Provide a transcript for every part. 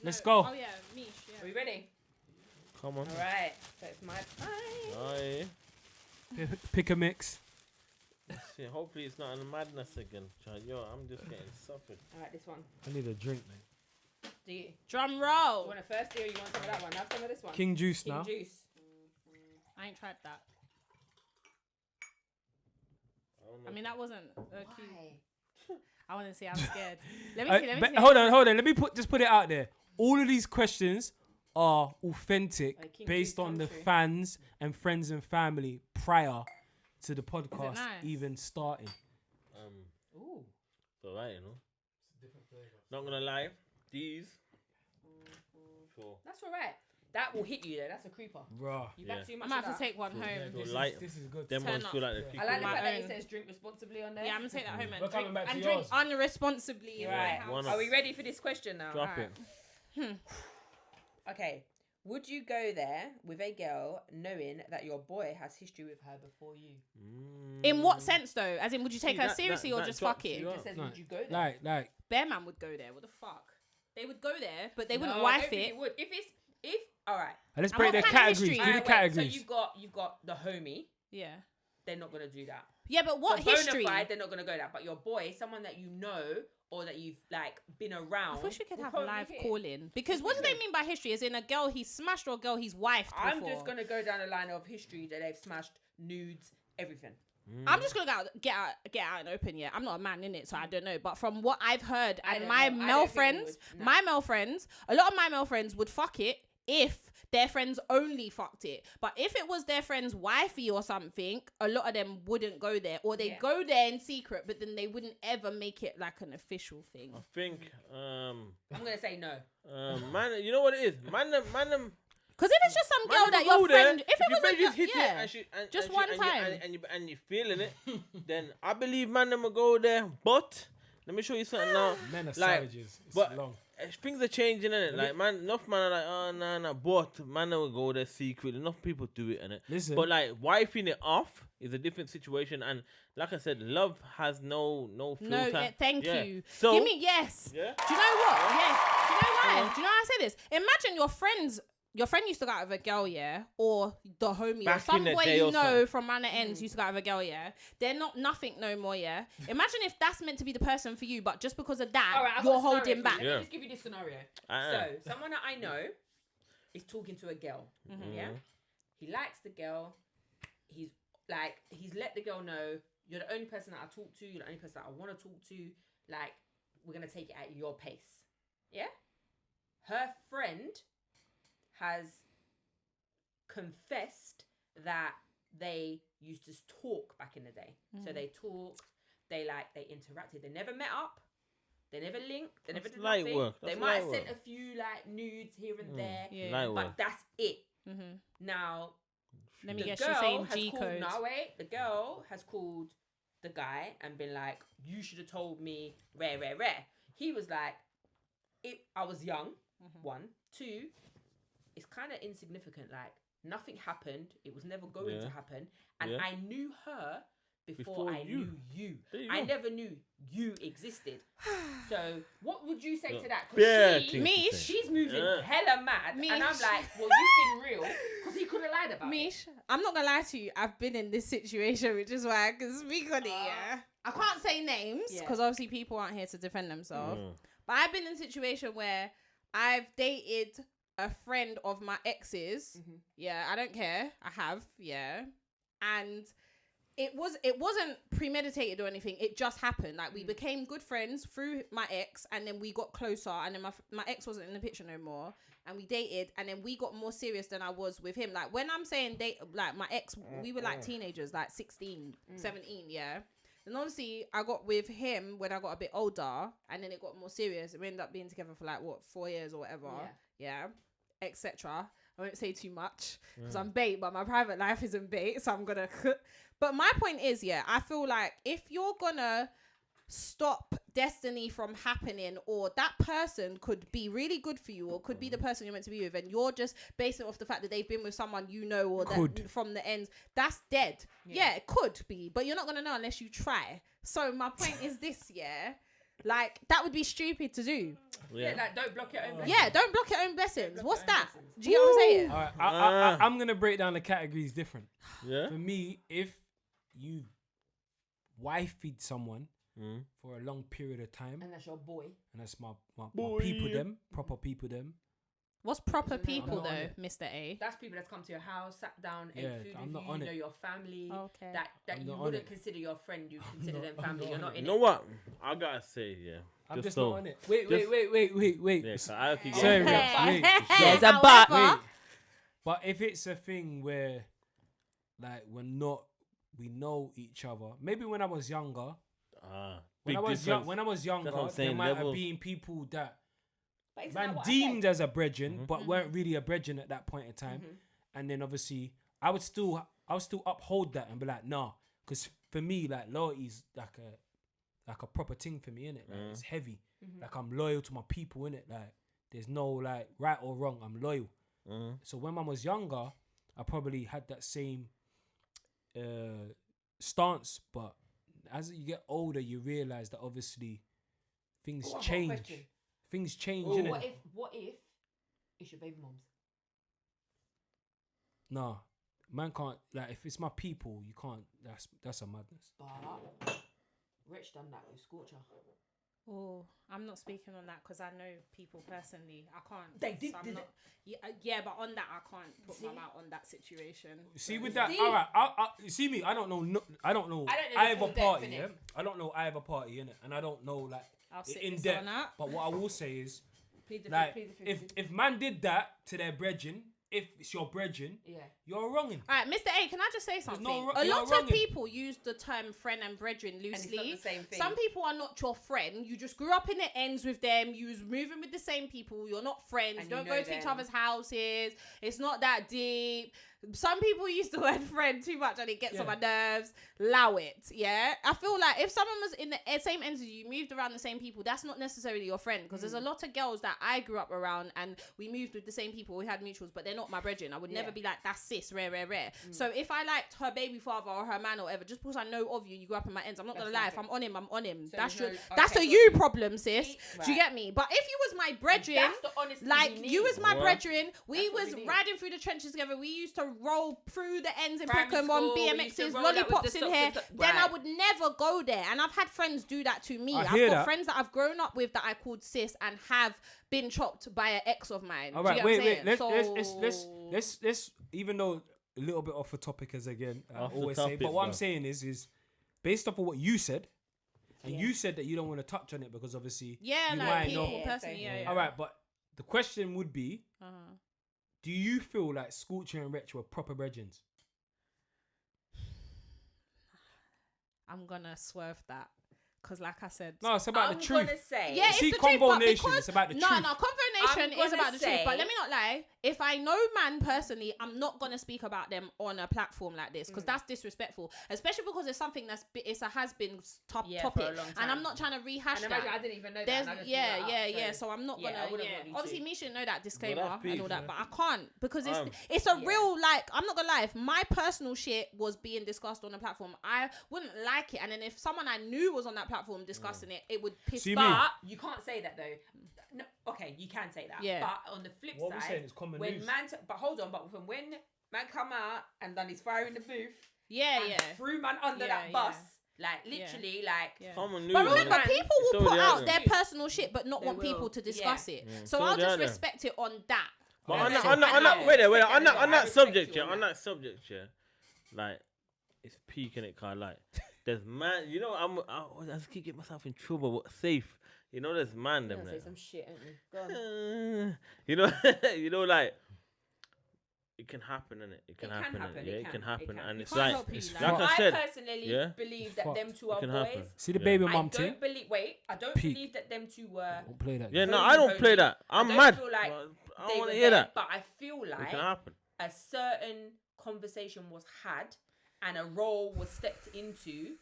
Let's go. Oh yeah, Mish. Yeah. Are we ready? Come on. All right. So it's my time. Aye. Pick a mix. See, hopefully it's not a madness again. Yo, I'm just getting suffered. All right, this one. I need a drink, man. Do you Drum roll. want it first, or you want some of that one? Have some of this one. King juice now. King juice. I ain't tried that. don't know. I mean, that wasn't cute. Why? I want to see. I'm scared. Let me see. Let me But see. hold on. Let me put it out there. All of these questions are authentic, Like King based Juice on the country. fans and friends and family prior to the podcast nice? even starting. Ooh. It's alright, you know. Not gonna lie, these. Sure. That's all right. That will hit you though. That's a creeper. Bruh. You've Yeah. had too I much might of have to that. take one home. This light. This is good. Them Turn ones up. feel like the Yeah. peak. I like the My fact that it own. says drink responsibly on there. Yeah, I'm gonna take that home and We're coming drink, back to and drink yours. unresponsibly. in my Right. house. One Are we ready for this question now? Drop Alright. it. Okay. Would you go there with a girl knowing that your boy has history with her before you? In what sense though? As in, would you take See, her that- seriously that- or that just drops fuck it? you It up. just says, No. would you go there? Like, Bear man would go there. What the fuck? They would go there, but they wouldn't No, I wife don't think it. it would. If all right. let's And break what the kind of categories. history? Do the Alright, wait, categories. So you've got the homie. Yeah. They're not gonna do that. Yeah, but what For history? Bona fide, they're not gonna go that. But your boy, someone that you know or that you've like been around. I wish we could will have probably live hit. calling. Because what do they mean by history? Is in a girl he's smashed or a girl he's wifed before? I'm just gonna go down the line of history that they've smashed nudes, everything. I'm just gonna get out and open. Yeah, I'm not a man in it, so I don't know. But from what I've heard, I and don't my know. I male don't think we friends, would. No. my male friends, a lot of my male friends would fuck it if their friends only fucked it. But if it was their friend's wifey or something, a lot of them wouldn't go there, or they Yeah. go there in secret, but then they wouldn't ever make it like an official thing. I think, I'm gonna say no. man, you know what it is? Man, them. Because if it's just some girl Man, that you go your there, friend, if it your was friend a just girl, hit yeah, it and just and one and time. and you're feeling it, then I believe man them will go there. But let me show you something now. Men are Like, savages. It's but- long. Things are changing, innit? Like, man, enough man are like, oh, no, but man will go there secret. Enough people do it, innit? Listen. But like, wifing it off is a different situation, and like I said, love has no filter. No, yeah, thank Yeah. you. So, Give me yes. yeah. Do you know what? Yes. Do you know why? Uh-huh. Do you know why I say this? Imagine your friend used to go out with a girl, yeah, or the homie, Back or some in the boy day you or know something. from around the ends used to go out with a girl, yeah. They're not nothing no more, yeah. Imagine if that's meant to be the person for you, but just because of that, All right, I've got you're a scenario holding for back. you. Yeah. Let me just give you this scenario. So, someone that I know is talking to a girl. Yeah, he likes the girl. He's let the girl know you're the only person that I talk to. You're the only person that I want to talk to. Like, we're gonna take it at your pace. Yeah. Her friend has confessed that they used to talk back in the day. So they talked. They interacted. They never met up. They never linked. They never That's did light nothing. work. They That's might have light sent work. a few like nudes here and there, Yeah. Light but work. that's it. Mm-hmm. Now Let me the guess, girl she's saying has G called. code. No, wait. The girl has called the guy and been like, "You should have told me." Rare. He was like, I was young. One, two. It's kind of insignificant. Like nothing happened. It was never going to happen, and Yeah. I knew her before Before I you. knew you. There you I go. never knew you existed. So what would you say to that? 'Cause Bare she- things to Mish. say. She's moving Yeah. hella mad, and I'm Mish. like, well, you've been real because he could have lied about it. Mish, I'm not gonna lie to you. I've been in this situation, which is why I can speak on it. Yeah, I can't say names Yeah. because obviously people aren't here to defend themselves. Mm. But I've been in a situation where I've dated a friend of my ex's. Mhm. Yeah, I don't care. I have. Yeah, and it wasn't premeditated or anything. It just happened. Like we became good friends through my ex, and then we got closer. And then my ex wasn't in the picture no more. And we dated, and then we got more serious than I was with him. Like when I'm saying date, like my ex, we were like teenagers, like 16, 17, yeah. And obviously I got with him when I got a bit older, and then it got more serious. And we ended up being together for like 4 years or whatever, yeah, etc. I won't say too much because I'm bait, but my private life isn't bait, so I'm gonna. But my point is, yeah, I feel like if you're gonna stop destiny from happening, or that person could be really good for you, or could be the person you're meant to be with, and you're just basing it off the fact that they've been with someone you know, or that from the ends, that's dead. Yeah, it could be, but you're not gonna know unless you try. So my point is this, yeah. Like, that would be stupid to do. Yeah, like don't block your own blessings. Yeah, don't block your own blessings. block What's your own that? blessings. Do you know what I'm saying? All right, I'm gonna break down the categories different. Yeah. For me, if you wife-feed someone for a long period of time, And that's your boy. and that's my Boy. people them, proper people them. What's proper people, not on though, it. Mr. A? That's people that's come to your house, sat down, Yeah, ate food I'm with not you, on you know it. your family. Okay. That I'm you not on wouldn't it. consider your friend, you consider them I'm family. not You're on not it. in You it. know what? I gotta say, yeah. I'm just so, not on it. Wait. Yeah, so I keep Sorry, getting- wait. There's a but. Wait. But if it's a thing where, like, we know each other. Maybe when I was younger. When big I was difference. when I was younger, That's what I'm there saying, might have levels. been people that But isn't that man what I deemed said? as a brethren, but weren't really a brethren at that point in time. And then obviously, I would still uphold that and be like, nah, because for me, like, loyalty is like a proper thing for me, innit? Like, it's heavy. Like, I'm loyal to my people, innit? Like, there's no like right or wrong. I'm loyal. So when I was younger, I probably had that same stance, but as you get older, you realize that obviously things Oh, I've got a change. question. Things change, Oh. innit? What if it's your baby mom's? Nah, man can't. Like, if it's my people, you can't. That's a madness. But Rich done that with Scorcher. Oh, I'm not speaking on that because I know people personally. I can't. They did- so I'm did not, yeah, but on that, I can't put my See? mouth on that situation. See with that, See? all right. You see me. I don't know. I don't know I don't know the either full depth, party. innit? Yeah, I don't know either party in it, and I don't know like I'll sit in this depth. one out. But what I will say is, Plead the like, fifth, plead the fifth. if man did that to their brethren, if it's your brethren, Yeah. you're wronging. All right, Mr. A, can I just say something? A you're lot wronging. of people use the term friend and brethren it's not loosely. the same thing. Some people are not your friend. You just grew up in the ends with them. You was moving with the same people. You're not friends. And You don't you know go to each them. other's houses. It's not that deep. Some people use the word friend too much and it gets on my nerves. Allow it, yeah? I feel like if someone was in the same ends as you, moved around the same people, that's not necessarily your friend. Because there's a lot of girls that I grew up around and we moved with the same people. We had mutuals, but they're not my brethren. I would never be like, that's sis, rare. So if I liked her baby father or her man or whatever, just because I know of you, you grew up in my ends, I'm not going to lie. If I'm on him, I'm on him. So That's there's your, no- that's okay, a got you you. problem, sis. See? Do you Right. get me? But if you was my brethren, That's the honesty like you you need. was my What? brethren, we That's what was we need. riding through the trenches together. We used to roll through the ends in Primary Peckham on school, we used to BMXs, roll out with lollipops the in socks here. and Then I right. would never go there. And I've had friends do that to me. I I've hear got that. friends that I've grown up with that I called sis and have been chopped by an ex of mine. All Do you right, get what I'm wait. saying? Let's. Even though a little bit off the topic as again, I Off the always say. topic, But what I'm bro. saying is based off of what you said, and you said that you don't want to touch on it because obviously Yeah, you no, might people know. personally, yeah. All right, but the question would be, Uh-huh. do you feel like Scorcher and Wretch were proper brethren? I'm gonna swerve that. Because like I said... No, it's about I'm the truth. gonna say. Yeah, See, it's the truth, Convo but Nation, because it's about the no, truth. no, Convo Nation I'm is about the truth. gonna But say- let me not lie. If I know man personally, I'm not gonna speak about them on a platform like this because that's disrespectful. Especially because it's something it's a has been Yeah, topic, for a long and time. I'm not trying to rehash And that. imagine I didn't even know that. There's and I just brought it up, So I'm not yeah, I gonna. wouldn't want you Obviously, to. me should know that disclaimer that's and beef, all that, yeah. but I can't because it's a Yeah. real like. I'm not gonna lie. If my personal shit was being discussed on the platform, I wouldn't like it. And then if someone I knew was on that platform discussing it, it would piss See me me? off. But you can't say that though. No, okay, you can say that. Yeah. But on the flip What we're side, saying is common when news. man, but hold on, but when man come out and done his fire in the booth, Yeah, and yeah. threw man under Yeah, that bus, yeah. like literally, like Yeah. Common news. But News, remember, man. people It's will put already out out their there. personal shit, but not They want will. people to discuss it. Yeah. So It's I'll already just out there. respect it on that. But Yeah, on that, so- on that, on and that, I wait there, respect on that, that on as well. I that respect subject, you yeah, on on that. that subject, yeah, like it's peaking it, kind like there's man, you know, I just keep getting myself in trouble, but safe, you know, there's man them say there. some shit, ain't we? Go on. You know, you know, like it can happen, innit? It can It can happen, happen, innit? Yeah, it can happen, can. and You it's can't like, help it, it's like- fucked. like I I said, personally yeah, believe that fucked. them two it are can boys. happen. See the Yeah. baby I mum thing? don't believe. Wait, I don't Peak. believe that them two were. Don't play that. Yeah, no, Holy, I don't play holy. that. I'm don't mad. feel like I they don't want were to hear there, that. But I feel It like can happen. a certain conversation was had and a role was stepped into.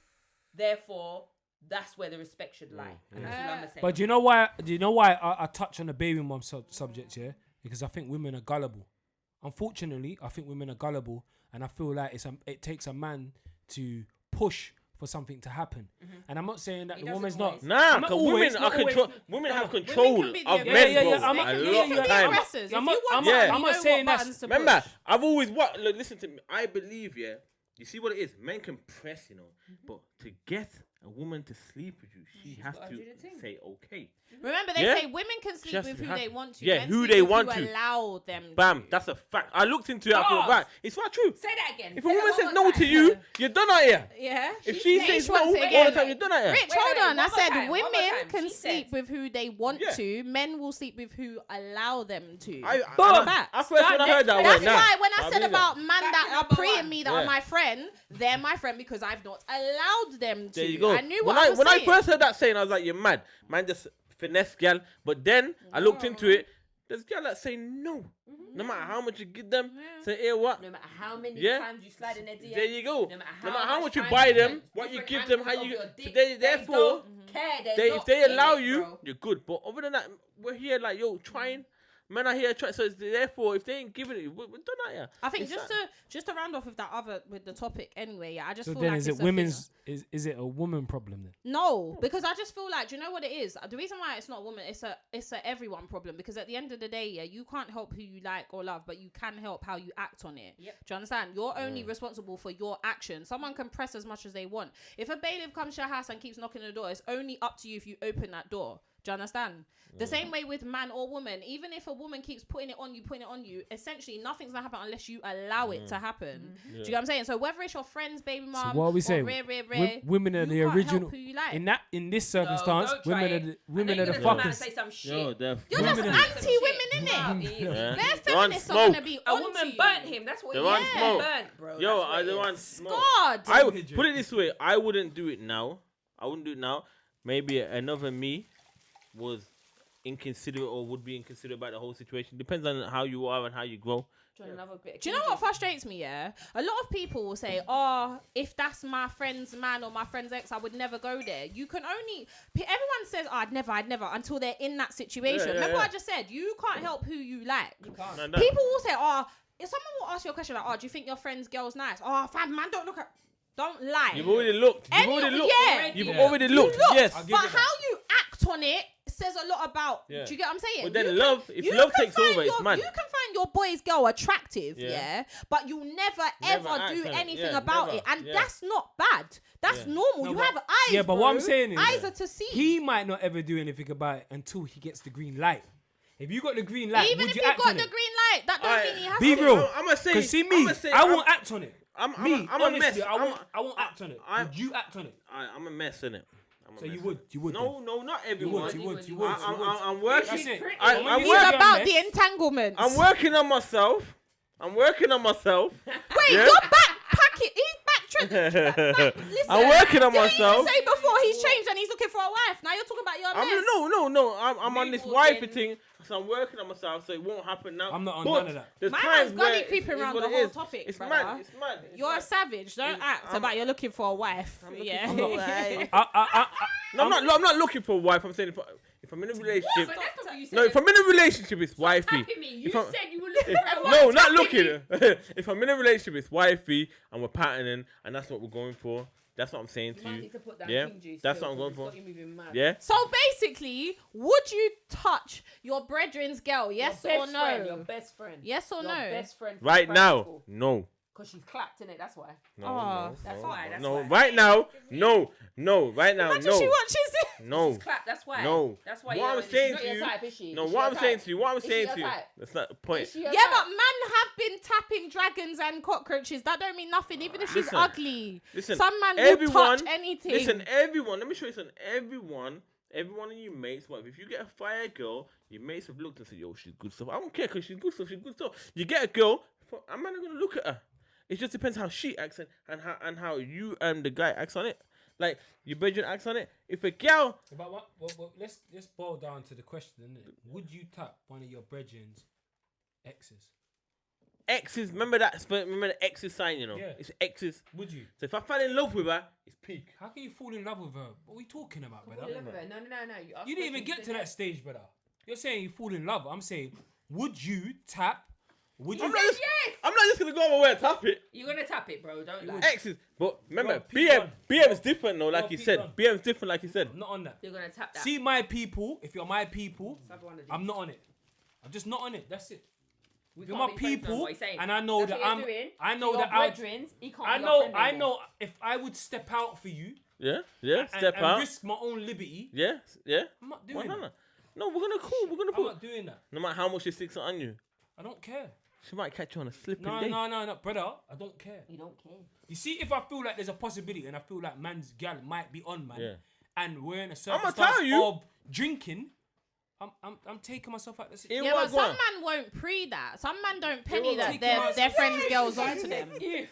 Therefore, that's where the respect should lie. And that's all I'm saying. But do you know why? Do you know why I touch on the baby mom subject? Yeah, because I think women are gullible. Unfortunately, I think women are gullible, and I feel like it takes a man to push for something to happen. And I'm not saying that He the woman's doesn't not. always. Nah, not because always, women not are control. always. Women have Women control can be the of aggressors. men, Yeah, bro. I'm not- A yeah, lot yeah, of yeah. times. Aggressors. If I'm you not- want I'm something, not- you I'm not know saying what that's- buttons to Remember, push. I've always look, listen to me. I believe, yeah. You see what it is? Men can press, but to get a woman to sleep with you, she has gotta to do the thing. say okay. Remember, they Yeah? say women can sleep has with to who have- they want to. Yeah, Men who sleep they with want who to. allow them. Bam, to. that's a fact. I looked into it. I thought, Stars. right, it's not true. Say that again. If a Say woman that says one no more to time. you, you're done out here. Yeah. If she said- says Each no one all say the again. time, you're done out here. Rich, Wait, hold wait, on. I one more said time, one more women time. can She sleep said- with who they want Yeah. to. Men will sleep with who allow them to. I Facts. first when I heard that, I That's went, nah. why when I I said believe about that. men Back that to are number preying one. me that Yeah. are my friend, they're my friend because I've not allowed them to. There you go. I knew when what I was when saying. I first heard that saying, I was like, you're mad. Man, just finesse gal. But then I looked into it. There's gal that say no. No matter how much you give them, say, here, what? No matter how many Yeah. times you slide in their DM. There you go. No matter No matter how much you time buy you them, spend, what you different give them, how angles you. of your dick, They, therefore, don't care. if they allow you, bro. you're good. But other than that, we're here like, yo, trying. Men are here trying. So therefore, if they ain't giving it, we're done out here. I think It's just to round off with the topic anyway. Yeah, I just So feel then, like is it's it a women's? Is it a woman problem then? No, because I just feel like, do you know what it is? The reason why it's not a woman, it's a everyone problem. Because at the end of the day, yeah, you can't help who you like or love, but you can help how you act on it. Yep. Do you understand? You're only responsible for your action. Someone can press as much as they want. If a bailiff comes to your house and keeps knocking on the door, it's only up to you if you open that door. Do you understand? The same way with man or woman. Even if a woman keeps putting it on you, essentially nothing's gonna happen unless you allow it to happen. Do you get what I'm saying? So whether it's your friend's baby mom, So what are we or saying? you Women are the can't help original. who you like. In this circumstance, don't try women it. are the women I are know the you're gonna come out and fuckers. say some shit. Yo, they're You're just Women are- anti-women, innit? Yeah. Their They're on feminists are smoke. gonna be A onto woman you. burnt him. That's what They're he on is. smoke. Burnt, bro. Yo, That's what I it don't is. want smoke. God. I would put it this way. I wouldn't do it now. Maybe another me was inconsiderate or would be inconsiderate about the whole situation. Depends on how you are and how you grow. Do you want another bit of Do you know what Convo? frustrates me? Yeah, a lot of people will say, "Oh, if that's my friend's man or my friend's ex, I would never go there." You can only. Everyone says, oh, I'd never," until they're in that situation. Yeah, Remember yeah. what I just said? You can't help who you like. You can't. No, no. People will say, "Oh, if someone will ask you a question like, oh, do you think your friend's girl's nice? Oh, fam, man, don't lie. You've already looked. You've Any- already looked. yeah. You've Yeah. already looked. Look, Yes. I'll give but it that. how you act on it says a lot about. Yeah. Do you get what I'm saying? But then You love, can- if you love can takes find over, it's your- mad. You can find your boy's girl attractive, Yeah. yeah, but you never Never ever act do on it. anything Yeah, about never. it, and Yeah. that's not bad. That's Yeah. normal. No, You but- have eyes. Yeah, but what I'm bro. saying is, eyes are to see. He might not ever do anything about it until he gets the green light. If you got the green light, Even would if you you act got on the it? green light, that don't Alright, mean he has Be to. real. I'm gonna say. Because see me, I won't act on it. I'm Me, a mess. honestly, I won't act on it. I'm- Would you act on it? I'm a mess, innit? I'm a So you mess. would. No, not You everyone. would. You would. would. You would. I'm That's working. it. I- And when I'm you He's say working- you're a about mess, the entanglements. I'm working on myself. Wait, Yeah? you're backpacking. He's backtracking. Listen, I'm working on didn't myself. you say before he's changed and he's looking for a wife? Now you're talking about your mess. No. I'm on this Rewalking. wifey thing, so I'm working on myself, so it won't happen now. I'm not on But none of that. There's My times man's gully where creeping it's around what the it whole is. topic, It's brother. mad. It's mad. It's You're a mad. savage. Don't act I'm- about you're looking for a wife. looking Yeah. for- Like- No, I'm not looking for a wife. I'm saying if I'm in a relationship. But that's not what you said. No, if I'm in a relationship, it's wifey. Tapping me. You If I'm- said you were looking for a No, wife. not Tapping looking. me. If I'm in a relationship, it's wifey, and we're patterning, and that's what we're going for. That's what I'm saying You to might you. need to put down Yeah, King juice that's still, what I'm going 'cause for. it's got you moving mad. Yeah. So basically, would you touch your brethren's girl? Yes Your or best no? friend, your best friend. Yes or Your no? best friend. from Right primary now, school. no. Because she's clapped in it. That's why. No, Oh, no, that's no, why, that's no. why. Right now, no. Right now, Imagine no. she watches it. No. She's clapped. That's why. No. That's why. What I'm she's saying not to your you- Type, is she? No, Is she what your I'm saying type? to you, what I'm Is she saying your to you, type? that's not the point. Is she your Yeah, type? but man have been tapping dragons and cockroaches. That don't mean nothing, even if she's Listen, ugly. Listen, Some man will everyone, touch anything. Listen, everyone, let me show you something. Everyone of you mates, what if you get a fire girl, your mates have looked and said, yo, she's good stuff. I don't care because she's good stuff. You get a girl, I'm not going to look at her. It just depends how she acts and how you the guy acts on it. Like, your bedroom acts on it. If a girl... But what, let's boil down to the question, innit? Would you tap one of your brethren's exes? Exes, remember the exes sign, you know? Yeah. It's exes. Would you? So if I fall in love with her, it's peak. How can you fall in love with her? What are we talking about, Fall brother? in love with her. No. asked You didn't even questions get to that stage, brother. You're saying you fall in love. I'm saying, would you tap Would He you? said yes. I'm not just gonna go over and tap it. You're gonna tap it, bro. Don't lie. Exes, but remember, Peak BM is different though, like Go you peak said. on. BM is different, like you said. I'm not on that. You're gonna tap that. See my people. If you're my people, Have one of these. I'm not on it. I'm just not on it. That's it. We If you're can't my be friends no people, more, he's saying. and I know That's that what I'm. you're doing. I know To that your I. brethrens, he can't I be know. your friend I anymore. know. If I would step out for you, Yeah, and, step and out. risk my own liberty, Yeah, yeah. I'm not Why doing not? that. No, we're gonna cool. We're gonna I'm put. not doing that. No matter how much she sticks on you, I don't care. she might catch you on a slipping No, day. no, brother. I don't care. You don't care. You see, if I feel like there's a possibility, and I feel like man's gal might be on, man, Yeah. and we're in a I'ma circumstance tell you. of drinking, I'm taking myself out of the situation. Yeah, what, but go some on. man won't pre that. Some man don't penny will that take their him out. their friends' girls Yes, onto them. If.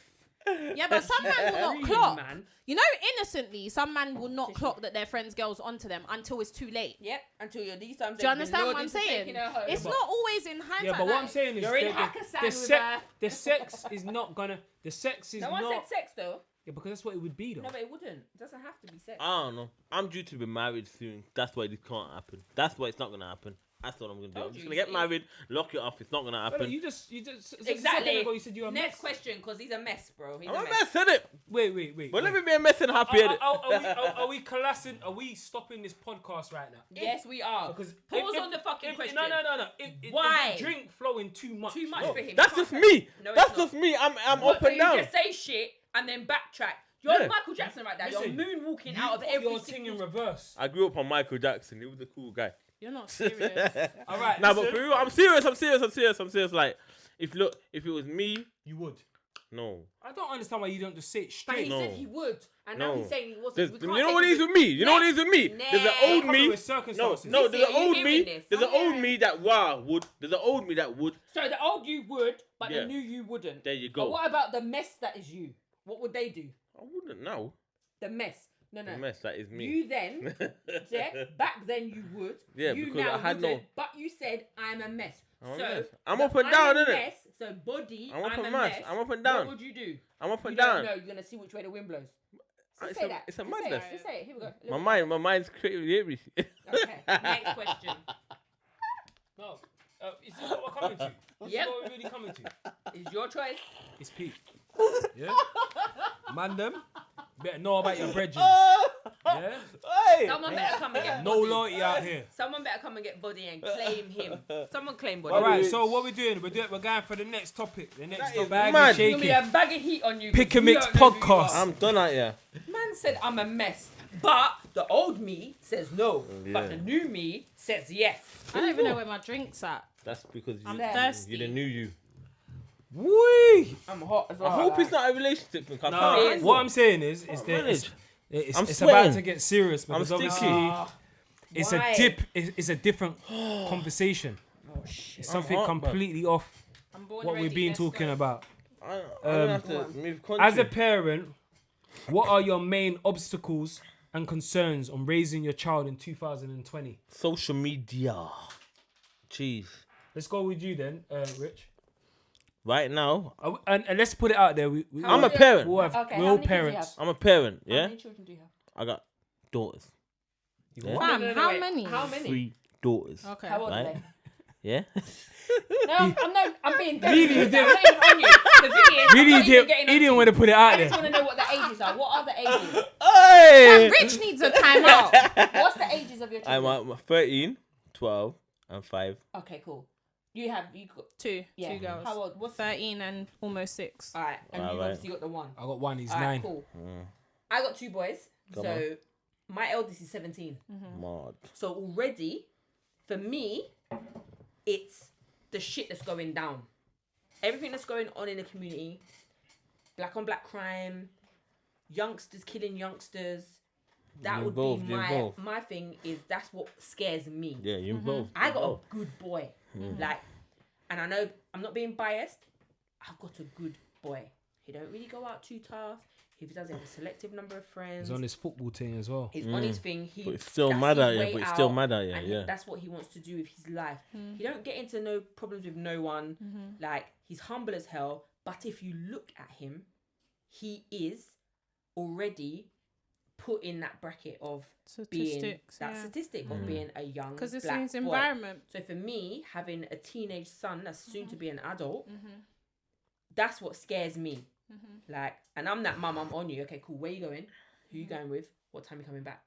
Yeah, but some man will not Really, clock. man. You know, innocently, some man will not clock that their friends' girls onto them until it's too late. Yep. Until you're these times. Do you understand what I'm saying? It's but- not always in hindsight. Yeah, but what I'm like- saying is You're in the Hakkasan with sex, her. the sex is not gonna. The sex is No one not. said sex though. Yeah, because that's what it would be though. No, but it wouldn't. It doesn't have to be sex. I don't know. I'm due to be married soon. That's why this can't happen. That's why it's not gonna happen. That's what I'm gonna do. Told I'm just you, gonna get see? married, lock it off. It's not gonna Brother, happen. you just a second Exactly. ago you said you were a Next mess. question, because he's a mess, bro. He's I'm a a mess. mess, said it. Wait. But let me be a mess and happy. innit? Are we collapsing? Are we stopping this podcast right now? Yes, we are. Because Pause on the fucking question. No. Why? If the drink flowing too much. Too much No, for him. that's You just can't me. No, it's That's not. just me. I'm What, up so and you down. just say shit and then backtrack. You're Yeah. Michael Jackson right now. Listen, You're moonwalking You out of put every your thing in single. reverse. I grew up on Michael Jackson. He was a cool guy. You're not serious. All right. Nah, but listen. for real, I'm serious. Like, if it was me, You would. no. I don't understand why you don't just say it But straight. he No. said he would, and No. now he's saying he wasn't. There's, We you can't know take what it is with- with me? You know what it is with me? There's an Nah. old Cover me. with circumstances. No, there's an Listen, are you old hearing me. this? There's an I'm old hearing- me that would. There's an old me that would. So the old you would, but Yeah. the new you wouldn't. There you But go. what about the mess that is you? What would they do? I wouldn't know. The mess. No. The mess that is me. You then, yeah, back then you would. Yeah, you because now I had wouldn't, no- But you said I'm a mess. I'm a so mess. I'm the up and down, I'm a innit? mess, so body, I'm up I'm and a mess. mess. I'm up and down. What would you do? I'm up and You don't down. know. You're gonna see which way the wind blows. Just It's say a- that. it's a Just say madness. it. Just say it. Here we go. My mind's crazy. Okay. Next question. No. Is this what we're coming to? This Yep. is what we're really coming to. It's your choice. It's peak. Yeah? Man, them better know about your brethren. Yeah? Hey! Someone better come and get No body. loyalty out here. Someone better come and get body and claim him. Someone claim body. All right, so what we're doing? We're going for the next topic. The next That is topic. mad. Bag You'll be shaking. a bag of heat on you. Pick 'cause a you mix don't know who you podcast. are. I'm done out here. Man said I'm a mess, but the old me says no, Yeah. but the new me says yes. I don't even know where my drink's at. That's because I'm There. thirsty. you didn't knew you. Wee. I'm hot as well. I hope like. it's not a relationship thing. 'cause I No, can't- is. what I'm saying is that Manage. it's I'm about sweating. to get serious because sticky. obviously Ah, it's why? a dip. It's a different conversation. Oh shit. It's something hot, man. completely off I'm born what ready, we've been let's talking go. about. I'm gonna have to move country. As a parent, what are your main obstacles and concerns on raising your child in 2020? social media. Jeez. Let's go with you then, Rich. Right now, And let's put it out there. We I'm a old are- parent. we're Okay, all how many kids do you parents. have? I'm a parent. How Yeah, many children do you have? I got daughters. Yeah? Fam, how wait. many? How many? 3 daughters. Okay. How old are Right. they? Yeah. No, I'm being dead. Really, serious. you I'm not even on you. The thing is, Really, I'm not even getting he on didn't you. want to put it out I just there. want to know what the ages are. What are the ages? Hey. Rich needs a timeout. What's the ages of your I'm children? 13, 12, and 5. Okay, cool. You got Two yeah. girls. How old? What's 13 and almost 6. All right, and you Alright. obviously got the one. I got one. He's All right, 9. cool. I got 2 boys. Come So my eldest is 17. Mad. So already, for me, it's the shit that's going down. Everything that's going on in the community, black on black crime, youngsters killing youngsters. That You're would involved, be you're my involved. my thing. Is that's what scares me. Yeah, you involved. I got involved. a good boy, like, and I know I'm not being biased. I've got a good boy. He don't really go out too tough. He doesn't have a selective number of friends. He's on his football team as well. He's on his thing. But it's still that's mad his at you. way But it's still out, mad at you. and Yeah. that's what he wants to do with his life. He don't get into no problems with no one. Like, he's humble as hell. But if you look at him, he is already put in that bracket of being Statistics, that statistic of being a young because it's black his boy. environment. So for me, having a teenage son that's soon to be an adult, that's what scares me. Like, and I'm that mum. I'm on you. Okay, cool. Where you going? Who you going with? What time you coming back?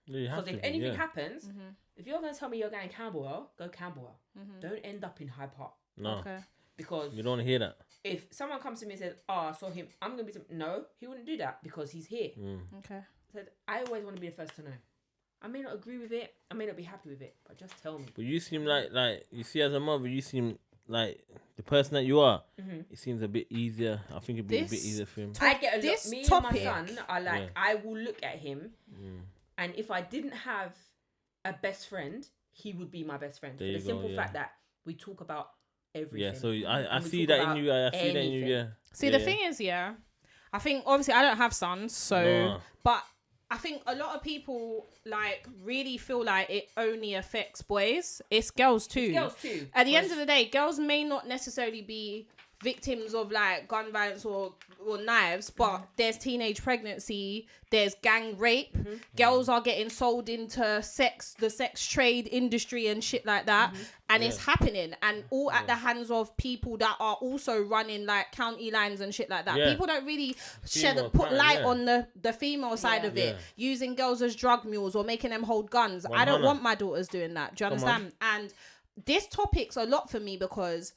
Because if anything happens, if you're going to tell me you're going Camberwell, go Camberwell. Don't end up in Hyde Park. No. Okay. Because You don't want to hear that. if someone comes to me and says, "Oh, I saw him," I'm gonna be no. He wouldn't do that because he's here. Okay. Said I always want to be the first to know. I may not agree with it. I may not be happy with it, but just tell me. But you seem like you see as a mother, you seem like the person that you are. It seems a bit easier. I think it'd be a bit easier for him. I get a lot. This Me topic- and my son are like, I will look at him, and if I didn't have a best friend, he would be my best friend. There For the you simple go, fact that we talk about everything. Yeah, so I And we see talk that in about you. I see that in you. anything. Yeah. See, Yeah, the thing is, I think obviously I don't have sons, so No. but I think a lot of people like really feel like it only affects boys. It's girls too. It's girls too. At the end of the day, girls may not necessarily be victims of like gun violence or knives, but there's teenage pregnancy, there's gang rape, girls are getting sold into the sex trade industry and shit like that, and it's happening, and all at the hands of people that are also running like county lines and shit like that. Yeah. People don't really Female put crime, light yeah. on the female side of it, using girls as drug mules or making them hold guns. I don't 100. want my daughters doing that. Do you understand? And this topic's a lot for me because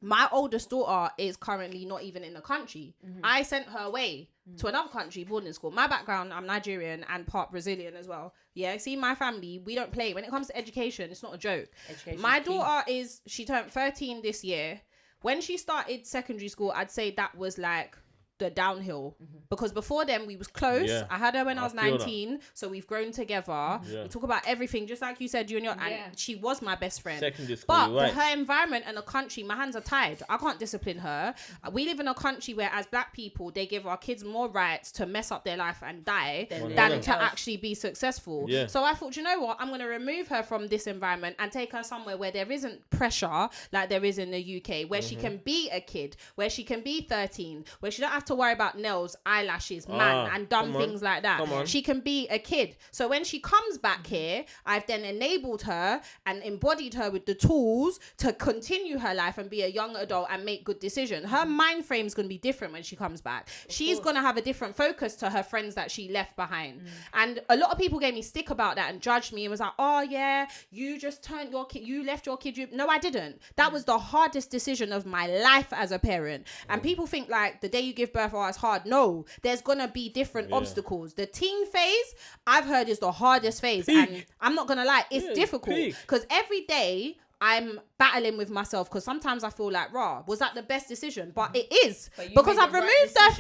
my oldest daughter is currently not even in the country. I sent her away to another country, boarding school. My background, I'm Nigerian and part Brazilian as well. Yeah, see, my family, we don't play. When it comes to education, it's not a joke. My daughter she turned 13 this year. When she started secondary school, I'd say that was like the downhill, because before then we was close. I had her when I was 19, so we've grown together. We talk about everything, just like you said, Junior, and she was my best friend. Secondary school, But her environment and the country, my hands are tied. I can't discipline her. We live in a country where, as black people, they give our kids more rights to mess up their life and die than to actually be successful. So I thought, you know what, I'm going to remove her from this environment and take her somewhere where there isn't pressure like there is in the UK, where she can be a kid, where she can be 13, where she don't have to worry about nails, eyelashes, and dumb things like that. She can be a kid. So when she comes back here, I've then enabled her and embodied her with the tools to continue her life and be a young adult and make good decisions. Her mind frame is going to be different when she comes back. She's going to have a different focus to her friends that she left behind. And a lot of people gave me stick about that and judged me and was like, oh yeah, you just turned your kid, you left your kid. No, I didn't. That was the hardest decision of my life as a parent. And people think like the day you give birth, oh, it's hard. No, there's gonna be different obstacles. The teen phase, I've heard, is the hardest phase. And I'm not gonna lie, it's difficult because every day I'm battling with myself, because sometimes I feel like, was that the best decision? But it is, because I've removed her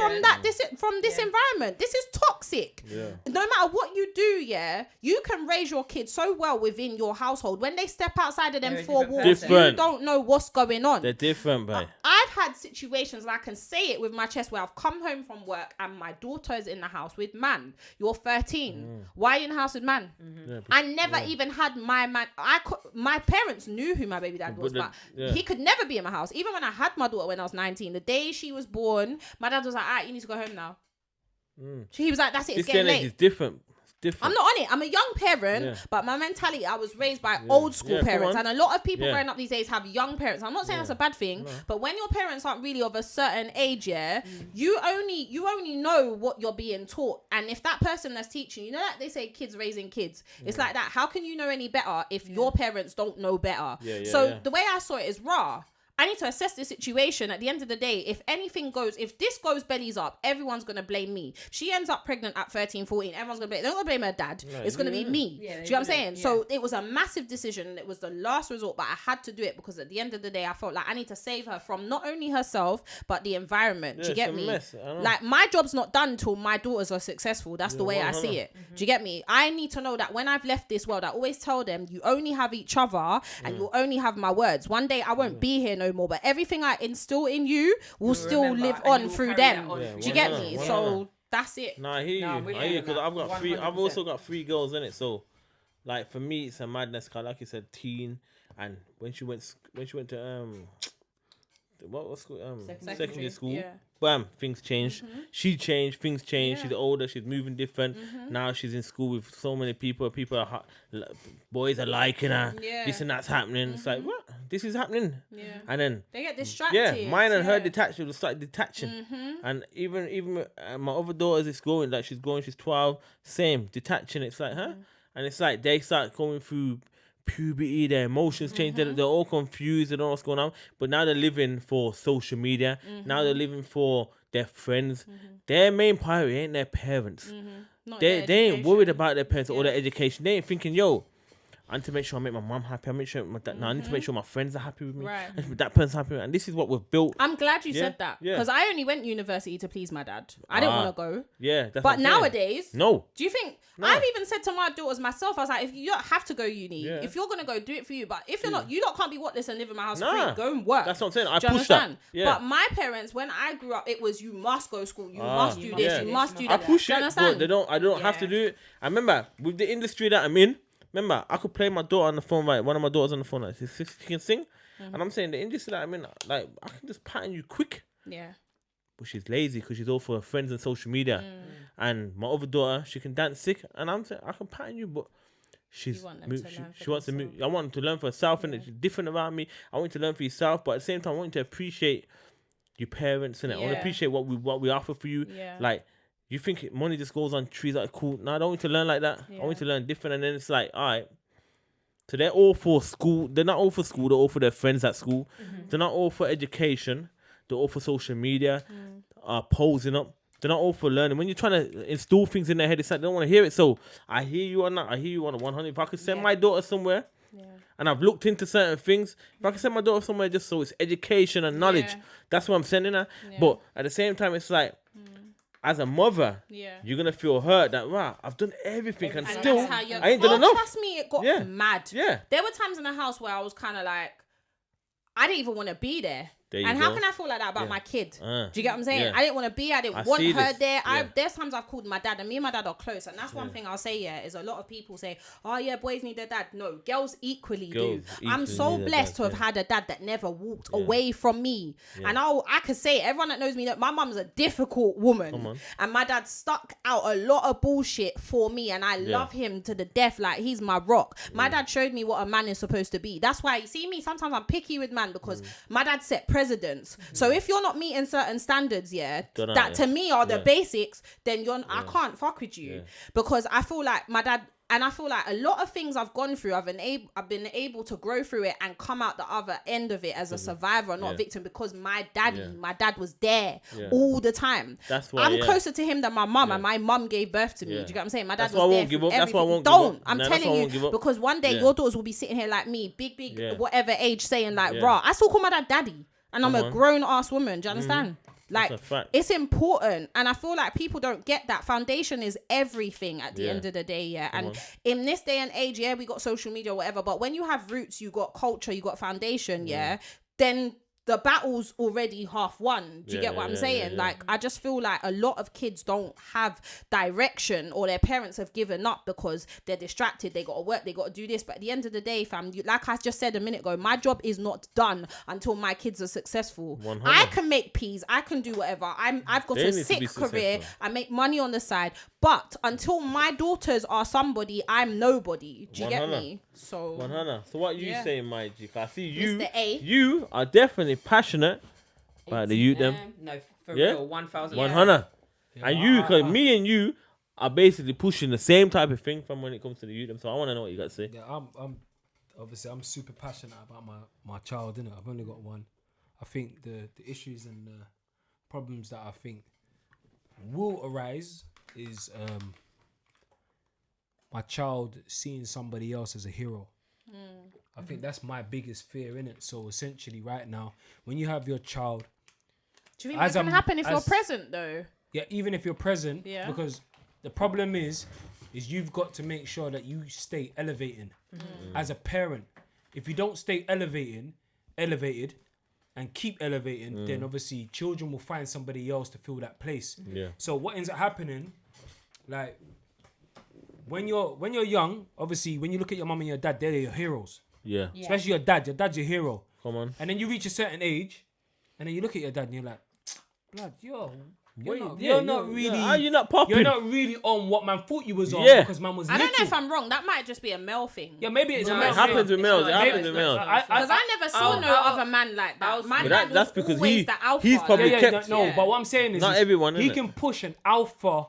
from this environment. This is toxic. No matter what you do, you can raise your kids so well within your household. When they step outside of them four walls, you don't know what's going on. They're different, babe. I've had situations, and I can say it with my chest, where I've come home from work and my daughter's in the house with man. You're 13. Why are you in the house with man? I never even had my man. My parents knew who my baby dad was, but he could never be in my house. Even when I had my daughter when I was 19, the day she was born, my dad was like, all right, you need to go home now. He was like, that's it, it's getting late. It's different. I'm not on it. I'm a young parent, but my mentality, I was raised by old school parents, and a lot of people growing up these days have young parents. I'm not saying that's a bad thing, but when your parents aren't really of a certain age, you only know what you're being taught. And if that person that's teaching, you know that they say kids raising kids, it's like that. How can you know any better if your parents don't know better? The way I saw it is raw. I need to assess the situation. At the end of the day, if this goes bellies up, everyone's going to blame me. She ends up pregnant at 13, 14. Everyone's going to blame, they're not going to blame her dad. It's going to be me. Do you know what I'm saying? So it was a massive decision. It was the last resort, but I had to do it because at the end of the day, I felt like I need to save her from not only herself, but the environment. Do you get me? Like, my job's not done until my daughters are successful. That's the way I see it. Do you get me? I need to know that when I've left this world, I always tell them, you only have each other and you'll only have my words. One day I won't be here no more, but everything I instill in you will still live on through them. Do you get me? So that's it. No, I hear you. I hear you, because I've got 3. I've also got 3 girls in it. So, like, for me, it's a madness. Cause like you said, teen, and when she went to what was school? Secondary. School. Yeah. Bam, things changed. She changed, things changed. Yeah. She's older, she's moving different. Now she's in school with so many people. People are boys are liking her. Yeah. This and that's happening. It's like, what? This is happening. Yeah. And then They get distracted. yeah, mine and her yeah. detached will start detaching. And even my other daughters, it's growing, like she's 12, same, detaching. It's like, huh? And it's like they start going through puberty, their emotions change, they're all confused, they don't know what's going on. But now they're living for social media. Now they're living for their friends. Their main priority ain't their parents. Not They their ain't worried education. about their parents or their education. They ain't thinking, yo, I need to make sure I make my mum happy. I make sure my dad. No, I need to make sure my friends are happy with me. Right. And that person's happy with me. And this is what we've built. I'm glad you Yeah, said that yeah. because I only went university to please my dad. I didn't want to go. Yeah, that's what But I'm saying. nowadays, No. do you think No. I've even said to my daughters myself, I was like, if you don't have to go uni, Yeah. if you're gonna go, do it for you. But if you're not, you lot can't be whatless and live in my house for Nah. free. Go and work. That's what I'm saying. I Do you push that. understand? Yeah. But my parents, when I grew up, it was you must go to school, you must do this, yeah. you must do I that. push Do you it, understand? but I don't have to Yeah. do it. I remember with the industry that I'm in. Remember, I could play my daughter on the phone, right? One of my daughters on the phone, like, she can sing. And I'm saying the industry that I'm in, like, I can just pattern you quick. Yeah. But she's lazy because she's all for her friends and social media. And my other daughter, she can dance sick. And I'm saying, I can pattern you, but she's want them to learn for she wants to move. themselves. I want them to learn for herself, and it's different around me. I want you to learn for yourself, but at the same time, I want you to appreciate your parents, and I want to Yeah. appreciate what we offer for you. Yeah. Like, you think money just goes on trees, like, cool. No, I don't want you to learn like that. I Yeah. want you to learn different. And then it's like, all right. So they're all for school. They're not all for school. They're all for their friends at school. They're not all for education. They're all for social media, posing up. They're not all for learning. When you're trying to install things in their head, it's like they don't want to hear it. So I hear you on that. I hear you on a 100. If I could send my daughter somewhere, and I've looked into certain things, if I could send my daughter somewhere just so it's education and knowledge, Yeah. that's what I'm sending her. Yeah. But at the same time, it's like, as a mother, Yeah. you're gonna feel hurt that, wow, I've done everything and And still that's how you're, I ain't done enough. Trust me, it got Yeah. mad. Yeah. There were times in the house where I was kind of like, I didn't even want to be there. There you And how go. can I feel like that about Yeah. my kid? Do Do you get what I'm saying? Yeah. I didn't want to be. I didn't I want see her this. there. Yeah. There's times I've called my dad, and me and my dad are close. And that's one thing I'll say. Yeah, is a lot of people say, "Oh yeah, boys need their dad." No, girls equally Girls do. I'm equally so need their blessed dads, to have yeah. had a dad that never walked away from me. And I could say, everyone that knows me, that my mum's a difficult woman, and my dad stuck out a lot of bullshit for me, and I love him to the death. Like, he's my rock. My dad showed me what a man is supposed to be. That's why you see me. Sometimes I'm picky with man because my dad set precedents. So if you're not meeting certain standards, Don't that to me are the Yeah. basics, then I can't fuck with you, because I feel like my dad. And I feel like a lot of things I've gone through, I've been able to grow through it and come out the other end of it as a survivor, not a victim, because my dad was there all the time. That's why, I'm closer to him than my mum, and my mum gave birth to me. Yeah. Do you get what I'm saying? My dad That's why I was there won't give through up. That's why I everything. won't give up. Don't. I'm Nah, that's why I telling won't give you, up. because one day Yeah. your daughters will be sitting here like me, big, Yeah. whatever age, saying like, Yeah. "Rah, I still call my dad daddy, and I'm Come a on. grown ass woman." Do you understand? Like, a fact. it's important, and I feel like people don't get that. Foundation is everything at the Yeah. end of the day, and in this day and age, we got social media or whatever, but when you have roots, you got culture, you got foundation, then the battle's already half won. Do you get what I'm saying? Like, I just feel like a lot of kids don't have direction, or their parents have given up because they're distracted. They got to work, they got to do this. But at the end of the day, fam, like I just said a minute ago, my job is not done until my kids are successful. 100. I can make peas, I can do whatever. I've got They a need to sick be career. successful. I make money on the side. But until my daughters are somebody, I'm nobody. Do you get 100. me? So 100. So what you Yeah. saying, my G? I see you. Mr. A. You are definitely passionate about the youth them. No, for Yeah? real, 1,000. 100. And you, cause me and you are basically pushing the same type of thing from when it comes to the youth them. So I want to know what you got to say. Yeah, I'm obviously I'm super passionate about my child, innit? I've only got one. I think the issues and the problems that I think will arise is my child seeing somebody else as a hero. I think that's my biggest fear, innit? So essentially right now, when you have your child, do you think that can happen if you're as- present though? yeah, even if you're present, Yeah. because the problem is you've got to make sure that you stay elevating as a parent. If you don't stay elevated and keep elevating, then obviously children will find somebody else to fill that place. Yeah. So what ends up happening, like when you're young, obviously when you look at your mum and your dad, they're your heroes. Yeah. Yeah. Especially your dad. Your dad's your hero. Come on. And then you reach a certain age, and then you look at your dad and you're like, blood, you're Wait, not, yeah, you're not really. How you not popping? You're not really on what man thought you was on Yeah. because man was. I don't know little. if I'm wrong. That might just be a male thing. Yeah, maybe it's No, a It male it's thing. happens with It's males. not, It it's happens not, with it's males. not. Because I never saw no other man like that. My But dad that's was because always he- the alpha. he's probably Yeah, kept- no, Yeah. but what I'm saying is Not is everyone, he innit? can push an alpha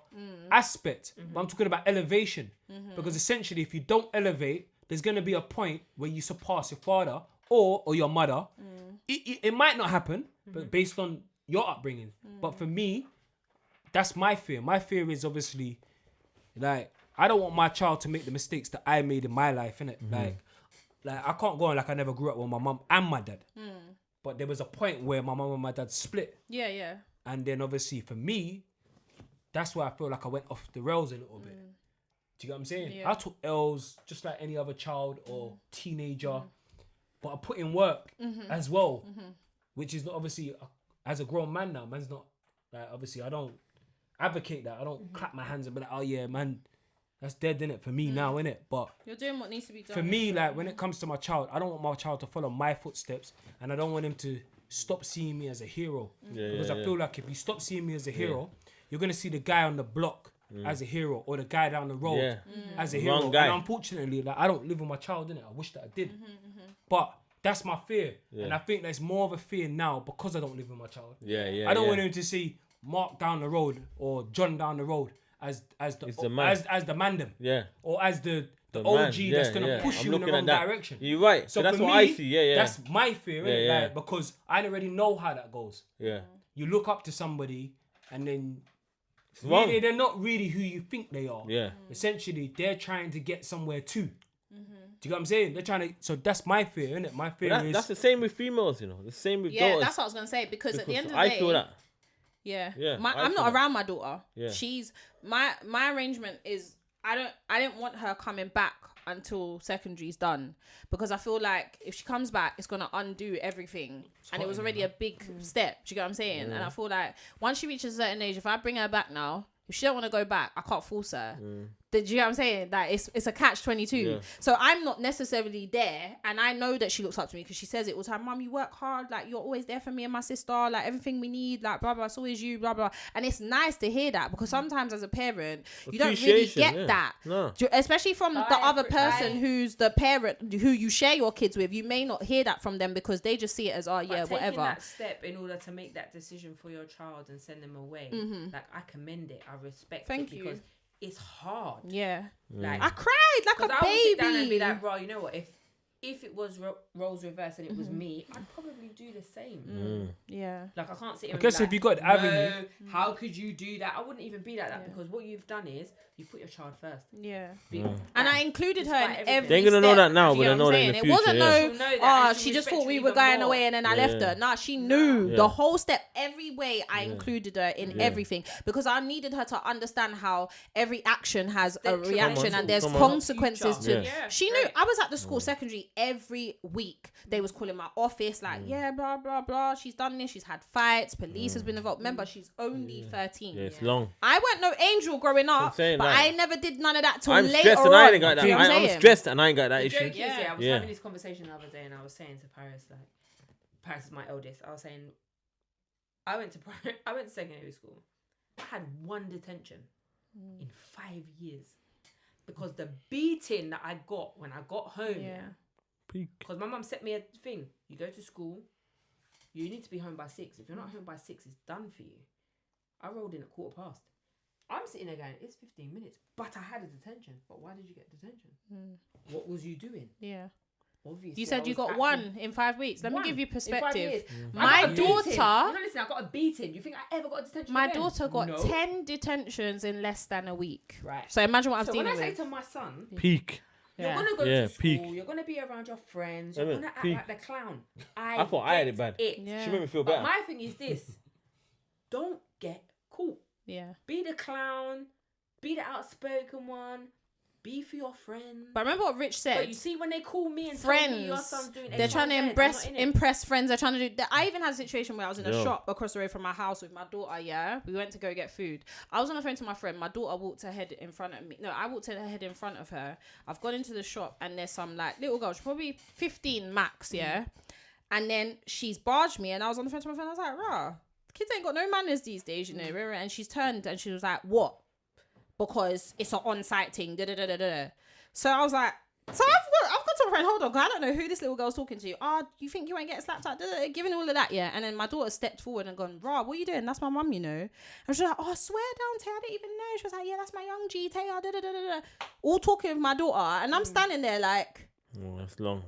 aspect, but I'm talking about elevation because essentially, if you don't elevate, there's gonna be a point where you surpass your father or your mother. It might not happen, but based on your upbringing. But for me, that's my fear. My fear is obviously like I don't want my child to make the mistakes that I made in my life, innit? Like I can't go on like I never grew up with my mum and my dad. But there was a point where my mum and my dad split. Yeah. And then obviously for me, that's where I feel like I went off the rails a little bit. Do you get what I'm saying? Yeah. I took L's just like any other child or teenager, but I put in work as well, which is not obviously as a grown man now. Man's not like obviously I don't advocate that. I don't clap my hands and be like, oh yeah, man, that's dead innit for me now, innit? But You're doing what needs to be done. for me, like when it comes to my child, I don't want my child to follow my footsteps, and I don't want him to stop seeing me as a hero. Because I feel like if you stop seeing me as a hero, you're gonna see the guy on the block as a hero, or the guy down the road as a hero. Wrong guy. And unfortunately, like I don't live with my child in it. I wish that I did, but that's my fear, and I think there's more of a fear now because I don't live with my child. Yeah. I don't want him to see Mark down the road or John down the road as the man. as the mandem. Yeah. Or as the The OG man, that's yeah, gonna yeah. push I'm you in the looking wrong at that. direction. You're right. So that's for what me, I see. Yeah. That's my fear, innit? Yeah. Like, because I already know how that goes. Yeah. You look up to somebody and then wrong. really, they're not really who you think they are. Yeah. Essentially, they're trying to get somewhere too. Do you get what I'm saying? They're trying to. So that's my fear, innit? My fear is. That's the same with females, you know. The same with Yeah, daughters. that's what I was gonna say. Because at the end of the I day, feel that. Yeah. Yeah, I I'm feel not that. around my daughter. Yeah. She's my arrangement is I didn't want her coming back until secondary's done, because I feel like if she comes back, it's gonna undo everything, and it was already a big step. Do you get what I'm saying? And I feel like once she reaches a certain age, if I bring her back now, if she don't want to go back, I can't force her. Do you know what I'm saying? That it's a catch-22. Yeah. So I'm not necessarily there, and I know that she looks up to me because she says it all the time. Mum, you work hard. Like, you're always there for me and my sister. Like, everything we need. Like, blah blah. It's always you. Blah blah. And it's nice to hear that, because sometimes as a parent, you don't really Appreciation, get yeah. that. No. Especially from the other person I- who's the parent who you share your kids with. You may not hear that from them because they just see it as, oh But yeah, taking whatever. that step in order to make that decision for your child and send them away, like I commend it. I respect Thank it you. because it's hard. Yeah. Like I cried like because a I would sit down and be baby. like, bro, you know what? If it was roles reversed and it was me, I'd probably do the same. Yeah. Like I can't sit here. I and guess be if like, you got the avenue. "No, how could you do that?" I wouldn't even be like that because what you've done is you put your child first. Yeah. Be- And I included her in Despite every everything. They ain't gonna know step. that now, Do but you they know know what that I'm in the saying? future. It wasn't yeah. She'll know that and she she'll just respect thought you we were even going more. away and then I left Yeah. her. Nah, she knew Yeah. the whole step, every way I included her in everything, because I needed her to understand how every action has a reaction and there's come on. consequences to. Yeah, She knew. great. I was at the school secondary every week. They was calling my office like, yeah, blah blah blah. She's done this. She's had fights. Police has been involved. Remember, she's only 13. Yeah, it's long. I weren't no angel growing up, saying, but like, I never did none of that till I'm later stressed on. and I ain't got that. Do you know what I'm I'm saying? stressed and I ain't got that The issue. joke is, I was Yeah. having this conversation the other day, and I was saying to Paris, like, Paris is my eldest. I was saying, I went to secondary school. I had one detention in 5 years because the beating that I got when I got home. Yeah. Because my mum set me a thing. You go to school, you need to be home by 6. If you're not home by 6, it's done for you. I rolled in at 15:15. I'm sitting there going, it's 15 minutes, but I had a detention. But why did you get detention? What was you doing? Yeah. Obviously, You I said you was got acting- one in 5 weeks. Let me One give you in 5 perspective. years. My I got a beating. daughter- No, listen, I got a beating. You think I ever got a detention? My again? daughter got No. 10 detentions in less than a week. Right. So imagine what I'm So when dealing I say with. to my son, Peak. you're Yeah. gonna go Yeah, to school, peak. you're gonna be around your friends, you're I mean, gonna act peak. like the clown. I thought I had it get bad. Yeah. She made me feel But better. my thing is this: don't get caught. Yeah. Be the clown, be the outspoken one, be for your friends. But remember what Rich But said? you see, when they call me and tell me your Friends. son's doing X, They're trying to Y, Z, impress I'm not in it. impress friends. They're trying to do. I even had a situation where I was in a Yo. shop across the road from my house with my daughter. Yeah, we went to go get food. I was on the phone to my friend. My daughter walked ahead in front of me. No, I walked ahead in front of her. I've gone into the shop and there's some like little girl. She's probably 15 max. Yeah. And then she's barged me, and I was on the phone to my friend. I was like, rah, kids ain't got no manners these days, you know. And she's turned and she was like, what? Because it's an on-site thing. Da, da, da, da, da. So I was like, so I've got to my friend, hold on, because I don't know who this little girl's talking to. You think you ain't getting slapped out? Giving all of that, yeah. And then my daughter stepped forward and gone, rah, what are you doing? That's my mum, you know. And she was like, I swear down, Tay, I didn't even know. She was like, yeah, that's my young G, Tay, da, da, da, da. All talking with my daughter. And I'm standing there like, Oh, that's long.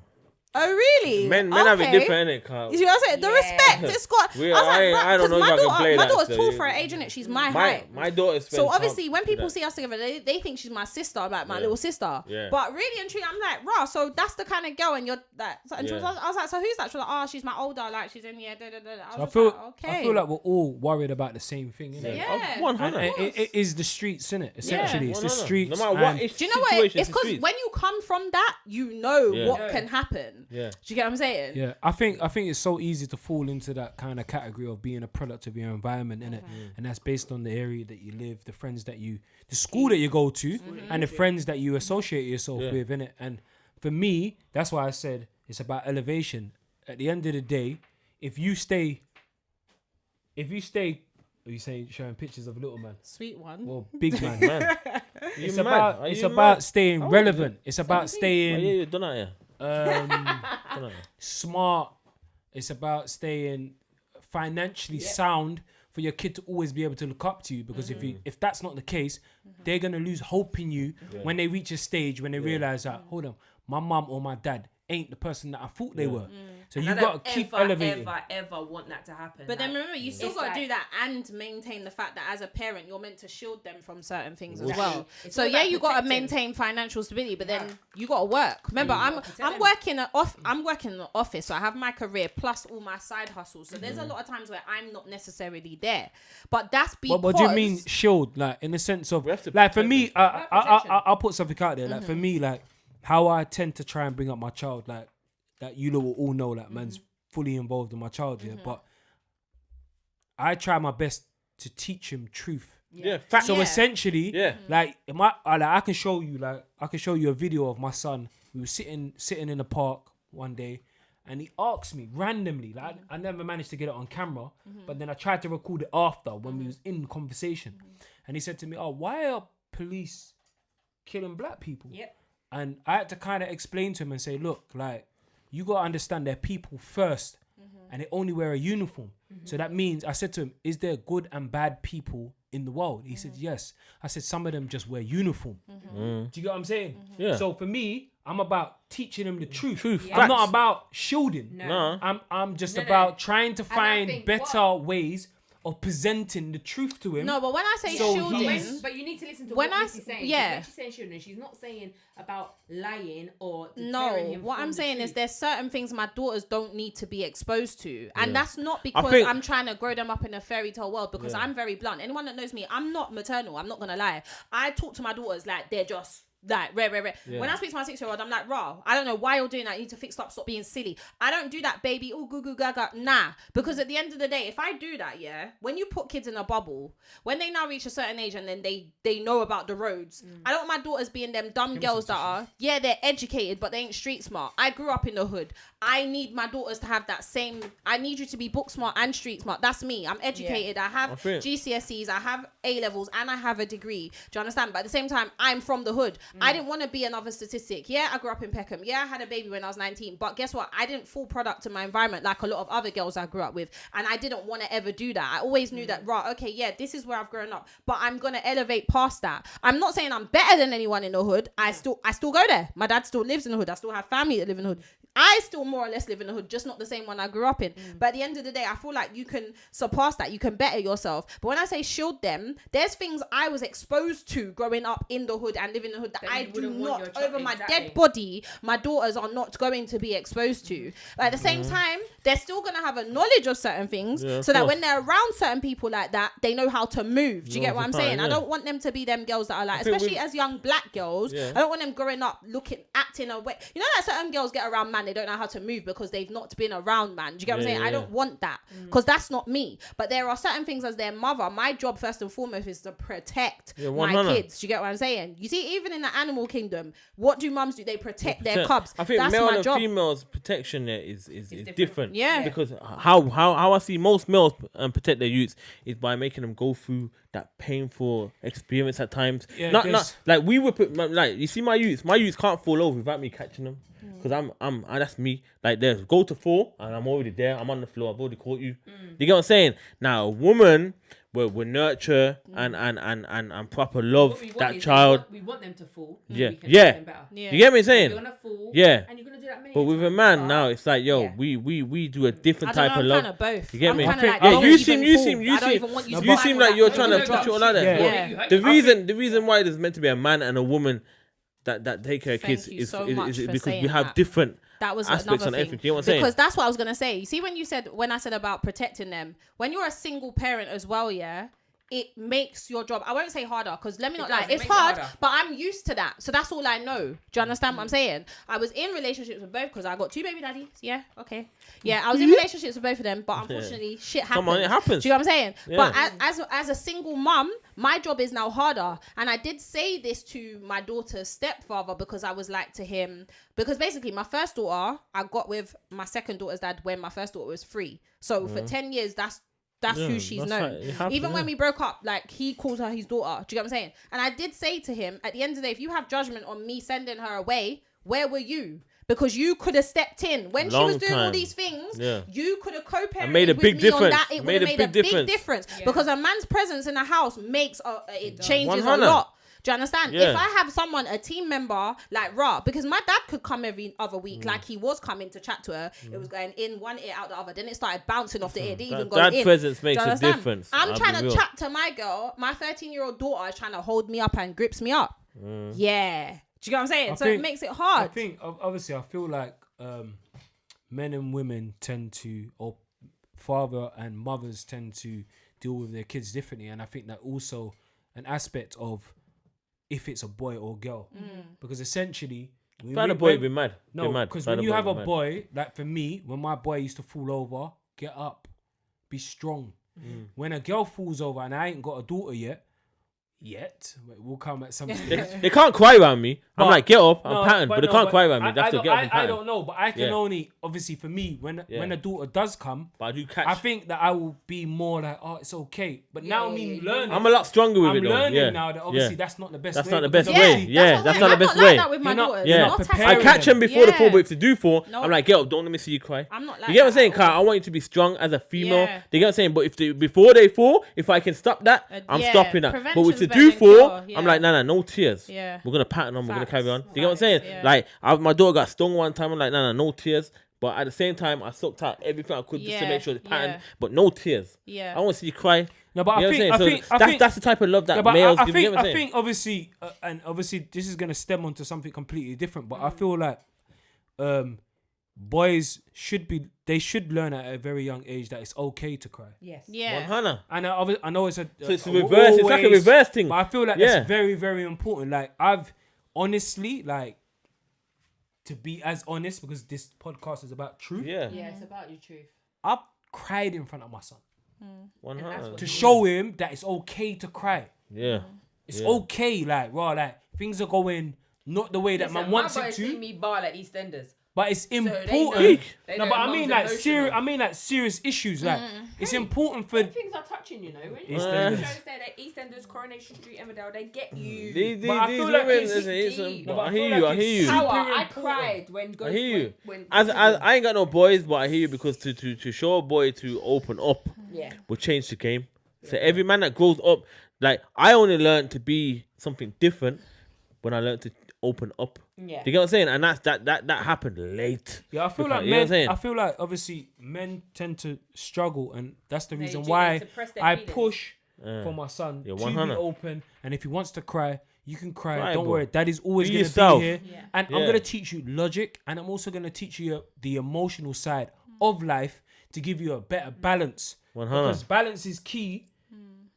oh really? Men have it different, innit, Carl? You know what I'm saying? The respect, it's got. I don't know if I can play my that daughter's still, tall yeah. for her age, innit? She's my height. My daughter's So obviously, when people see us together, they think she's my sister, like my little sister. Yeah. But really and truly, I'm like, rah. So that's the kind of girl, and you're that. So, and Yeah. I was like, so who's that? She was like, she's my older, like she's in here. Da, da, da, da. So Okay. I feel like we're all worried about the same thing, innit? Yeah. 100. And it is the streets, innit? Essentially, it's the 100. streets. No matter what, and- it's Do you know what? situation, It's the because streets. when you come from that, you know Yeah. what Yeah. can happen. Yeah. Do you get what I'm saying? Yeah, I think it's so easy to fall into that kind of category of being a product of your environment, innit? And that's based on the area that you live, the friends that the school that you go to, and the friends that you associate yourself with, innit? And for me, that's why I said it's about elevation. At the end of the day, if you stay, are you saying showing pictures of little man Sweet one. or big man? Man. It's You about mad? it's Are you about mad? staying How old relevant. It's about Oh, staying yeah, done that, yeah. um, Done that. smart. It's about staying financially sound for your kid to always be able to look up to you, because if that's not the case, they're gonna lose hope in you when they reach a stage when they realize that, hold on, my mum or my dad ain't the person that I thought they were. So you I got don't to keep ever, elevating. ever want that to happen. But then Like, remember, you still it's got to like- do that and maintain the fact that as a parent, you're meant to shield them from certain things as Exactly. well. It's So all yeah, about you got to protecting. maintain financial stability, but then you got to work. Remember, I'm protect I'm them. working I'm working in the office, so I have my career plus all my side hustles. So there's a lot of times where I'm not necessarily there, but that's because. What do you mean shield? Like in the sense of We have to like for protect me, About protection. I'll put something out there. Like for me, like how I tend to try and bring up my child, like that you lot will all know, like man's fully involved in my child, yeah. But I try my best to teach him truth. Yeah, fact. So Yeah. essentially, Yeah. like I can show you a video of my son. We were sitting in the park one day, and he asked me randomly. Like I never managed to get it on camera, but then I tried to record it after when we was in conversation, and he said to me, "Oh, why are police killing black people?" Yep. And I had to kind of explain to him and say, "Look, like you gotta understand they're people first, and they only wear a uniform. So that means," I said to him, "Is there good and bad people in the world?" He said, "Yes." I said, "Some of them just wear uniform." Do you get what I'm saying? Yeah. So for me, I'm about teaching him the truth. Facts. I'm not about shielding. No. I'm just No. about trying to I find think better ways of presenting the truth to him. No, but when I say So shielding, he's- But you need to listen to When what I she's saying. yeah. When she's saying shielding, she's not saying about lying or deterring no, him what from I'm the saying is truth. there's certain things my daughters don't need to be exposed to. And that's not I because think- I'm trying to grow them up in a fairy tale world, because I'm very blunt. Anyone that knows me, I'm not maternal. I'm not going to lie. I talk to my daughters like they're just like rare. When I speak to my 6-year-old, I'm like, "Raw, I don't know why you're doing that. You need to stop being silly." I don't do that, baby. Oh, goo goo gaga. Nah, because at the end of the day, if I do that, yeah, when you put kids in a bubble, when they now reach a certain age and then they know about the roads, I don't want my daughters being them dumb girls that are, yeah, they're educated, but they ain't street smart. I grew up in the hood. I need my daughters to have that same. I need you to be book smart and street smart. That's me. I'm educated. I have think- GCSEs. I have A levels, and I have a degree. Do you understand? But at the same time, I'm from the hood. I didn't want to be another statistic. Yeah, I grew up in Peckham. Yeah, I had a baby when I was 19. But guess what? I didn't fall product to my environment like a lot of other girls I grew up with, and I didn't want to ever do that. I always knew that, right? Okay, yeah, this is where I've grown up, but I'm gonna elevate past that. I'm not saying I'm better than anyone in the hood. I still go there. My dad still lives in the hood. I still have family that live in the hood. I still more or less live in the hood, just not the same one I grew up in. But at the end of the day, I feel like you can surpass that. You can better yourself. But when I say shield them, there's things I was exposed to growing up in the hood and living in the hood that That I you do wouldn't want not, your child- over my exactly. dead body, my daughters are not going to be exposed to. But at the same time, they're still going to have a knowledge of certain things, Yeah, of so that course. when they're around certain people like that, they know how to move. Do you get what I'm saying? I yeah. don't want them to be them girls that are like, think especially as young black girls, Yeah. I don't want them growing up acting a way. You know that certain girls get around man, they don't know how to move because they've not been around man. Do you get what I'm saying? I Yeah. don't want that because that's not me. But there are certain things as their mother. My job first and foremost is to protect my 100. kids. Do you get what I'm saying? You see, even in the animal kingdom, what do mums do? They protect their cubs. I think that's male my and job. females protection there is different. Yeah. Because how I see most males protect their youths is by making them go through that painful experience at times. Yeah, not like we would put like you see my youths can't fall over without me catching them. Because I'm that's me. Like there's go to fall and I'm already there. I'm on the floor. I've already caught you. You get what I'm saying? Now a woman will nurture and proper love What we want that is child. we want them to fall. so Yeah. we can Yeah. make them better. Yeah. You get me saying? You're gonna fall. Yeah. And you're gonna do that many But with a times, man but- now, it's like, yo, Yeah. we do a different I don't type know, of I'm love. kind of both. You get I'm me? kinda I think- like, yeah, don't you even seem fall. you I don't seem even want you to you fight seem for like that. you're Don't trying to even push it all touch out there. Yeah. Yeah. The reason why there's meant to be a man and a woman that take care of Thank kids you is so much for because we saying have that. different That was aspects another on thing. everything. You know what I'm saying? Because that's what I was gonna say. You see, when I said about protecting them, when you're a single parent as well, yeah, it makes your job. I won't say harder because let me not does, lie, it it's makes it hard, harder. but I'm used to that. So that's all I know. Do you understand what I'm saying? I was in relationships with both because I got 2 baby daddies. Yeah, okay. Yeah, I was in relationships with both of them, but unfortunately, shit happens. Come on, it happens. Do you know what I'm saying? Yeah. But as a single mum, my job is now harder. And I did say this to my daughter's stepfather because I was like to him, because basically my first daughter, I got with my second daughter's dad when my first daughter was 3. So for 10 years, that's who she's that's known. right. It happens, Even when yeah. we broke up, like he called her his daughter. Do you get what I'm saying? And I did say to him, at the end of the day, if you have judgment on me sending her away, where were you? Because you could have stepped in when she was Long doing all time. these things. Yeah. You could have co-parented made a with big me difference. on that. It would have made a big difference. difference. Yeah. Because a man's presence in the house makes it changes 100. a lot. Do you understand? Yeah. If I have someone, a team member, like Ra, because my dad could come every other week, like he was coming to chat to her. It was going in one ear, out the other. Then it started bouncing off the ear. It didn't even go That in. presence Do you makes a understand? difference. I'm I'll trying be to real. chat to my girl. My 13-year-old daughter is trying to hold me up and grips me up. Yeah. Do you get what I'm saying? So it makes it I hard. think obviously I feel like men and women tend to, or father and mothers tend to deal with their kids differently, and I think that also an aspect of if it's a boy or girl, because essentially, If I had a boy, it'd be mad. no, Be mad. because If I had when you have a it'd be mad. boy, like for me, when my boy used to fall over, get up, be strong. When a girl falls over and I ain't got a daughter yet, we'll come at some stage. They can't cry around me. I'm But- like, get up, No, I'm patting, but they can't cry around me. They have to don't- get up and I pattern. don't know, but I can Yeah. only, obviously for me, when a daughter does come, But I do catch. I think that I will be more like, oh, it's okay. But now me learning, I'm a lot stronger with I'm it though. learning Yeah. now that obviously Yeah. that's not the best That's way. not the because best obviously- way. Yeah, that's not the best I'm way. not like that with my You're not- daughters. you're Yeah, not Not preparing I attacking catch them them. before the Yeah. fall, but if they do fall, No. I'm like, get up, don't let me see you cry. I'm not like You get what I'm that saying, at Carl? all. I want you to be strong as a female. Yeah. You get what I'm saying? But if they, before they fall, if I can stop that, I'm yeah, stopping that. But if prevention's they better do than fall, cure, I'm yeah. like, nah, no tears. Yeah. We're gonna pattern on. We're gonna carry on. Facts. You get what I'm saying? Yeah. Like, my daughter got stung one time. I'm like, nah, no tears. But at the same time, I sucked out everything I could just to Yeah, make sure it's patterned. yeah. But no tears. Yeah. I want to see you cry. No, but You know I what think, I'm saying? So that's the type of love that yeah, but males I give. You get think, what I'm I saying? think obviously, and obviously this is gonna stem onto something completely different. But Mm. I feel like, boys should learn at a very young age that it's okay to cry. Yes. Yeah. 100. And I know it's a So it's a a reverse. It's like a always- reverse thing. But I feel like Yeah. that's very, very important. Like I've honestly, like, to be as honest, because this podcast is about truth. Yeah. Yeah, it's about your truth. I've cried in front of my son 100. to show him that it's okay to cry. Yeah. It's Yeah. okay, like like things are going not the way that man wants my it boys see to, me bar at EastEnders. but it's they know- important. they No, know but I mum's mean like emotional. serious. I mean like serious issues. Like it's important for. Things are touching, you know. When EastEnders. you're trying to stay at EastEnders, Coronation Street, Emmerdale, they get you. These But I feel women, like it's deep. No, but I I hear feel you. like I hear it's you. super Power. I important. cried when I hear you. when As I ain't got no boys, but I hear you because to show a boy to open up yeah. will change the game. So every man that grows up, like I only learned to be something different when I learned to open up. Yeah. You get what I'm saying? And that happened late. Yeah, I feel Because- like you know what I'm men. saying? I feel like obviously men tend to struggle, and that's the They reason do, why they suppress their I feelings. push for my son Yeah, to 100. be open. And if he wants to cry, you can cry. Cry, Don't bro. worry, Daddy's always Be gonna yourself. be here. Yeah. And I'm Yeah. gonna teach you logic, and I'm also gonna teach you the emotional side of life to give you a better balance. 100. Because balance is key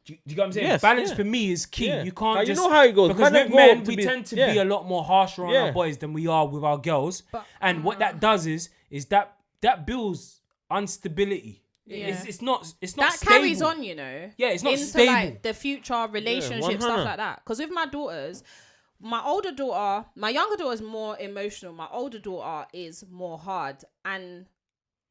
Do you get what I'm saying? Yes, Balance yeah. for me is key. Yeah. You can't Like, just... you know how it goes. Because Man with go men, to we be- tend to yeah. be a lot more harsher on Yeah. our boys than we are with our girls. But- And what that does is that builds instability. Yeah. It's not That stable. carries on, you know. Yeah, it's not into stable. like the future relationship stuff 100. like that. Because with my daughters, my older daughter, my younger daughter is more emotional. My older daughter is more hard, and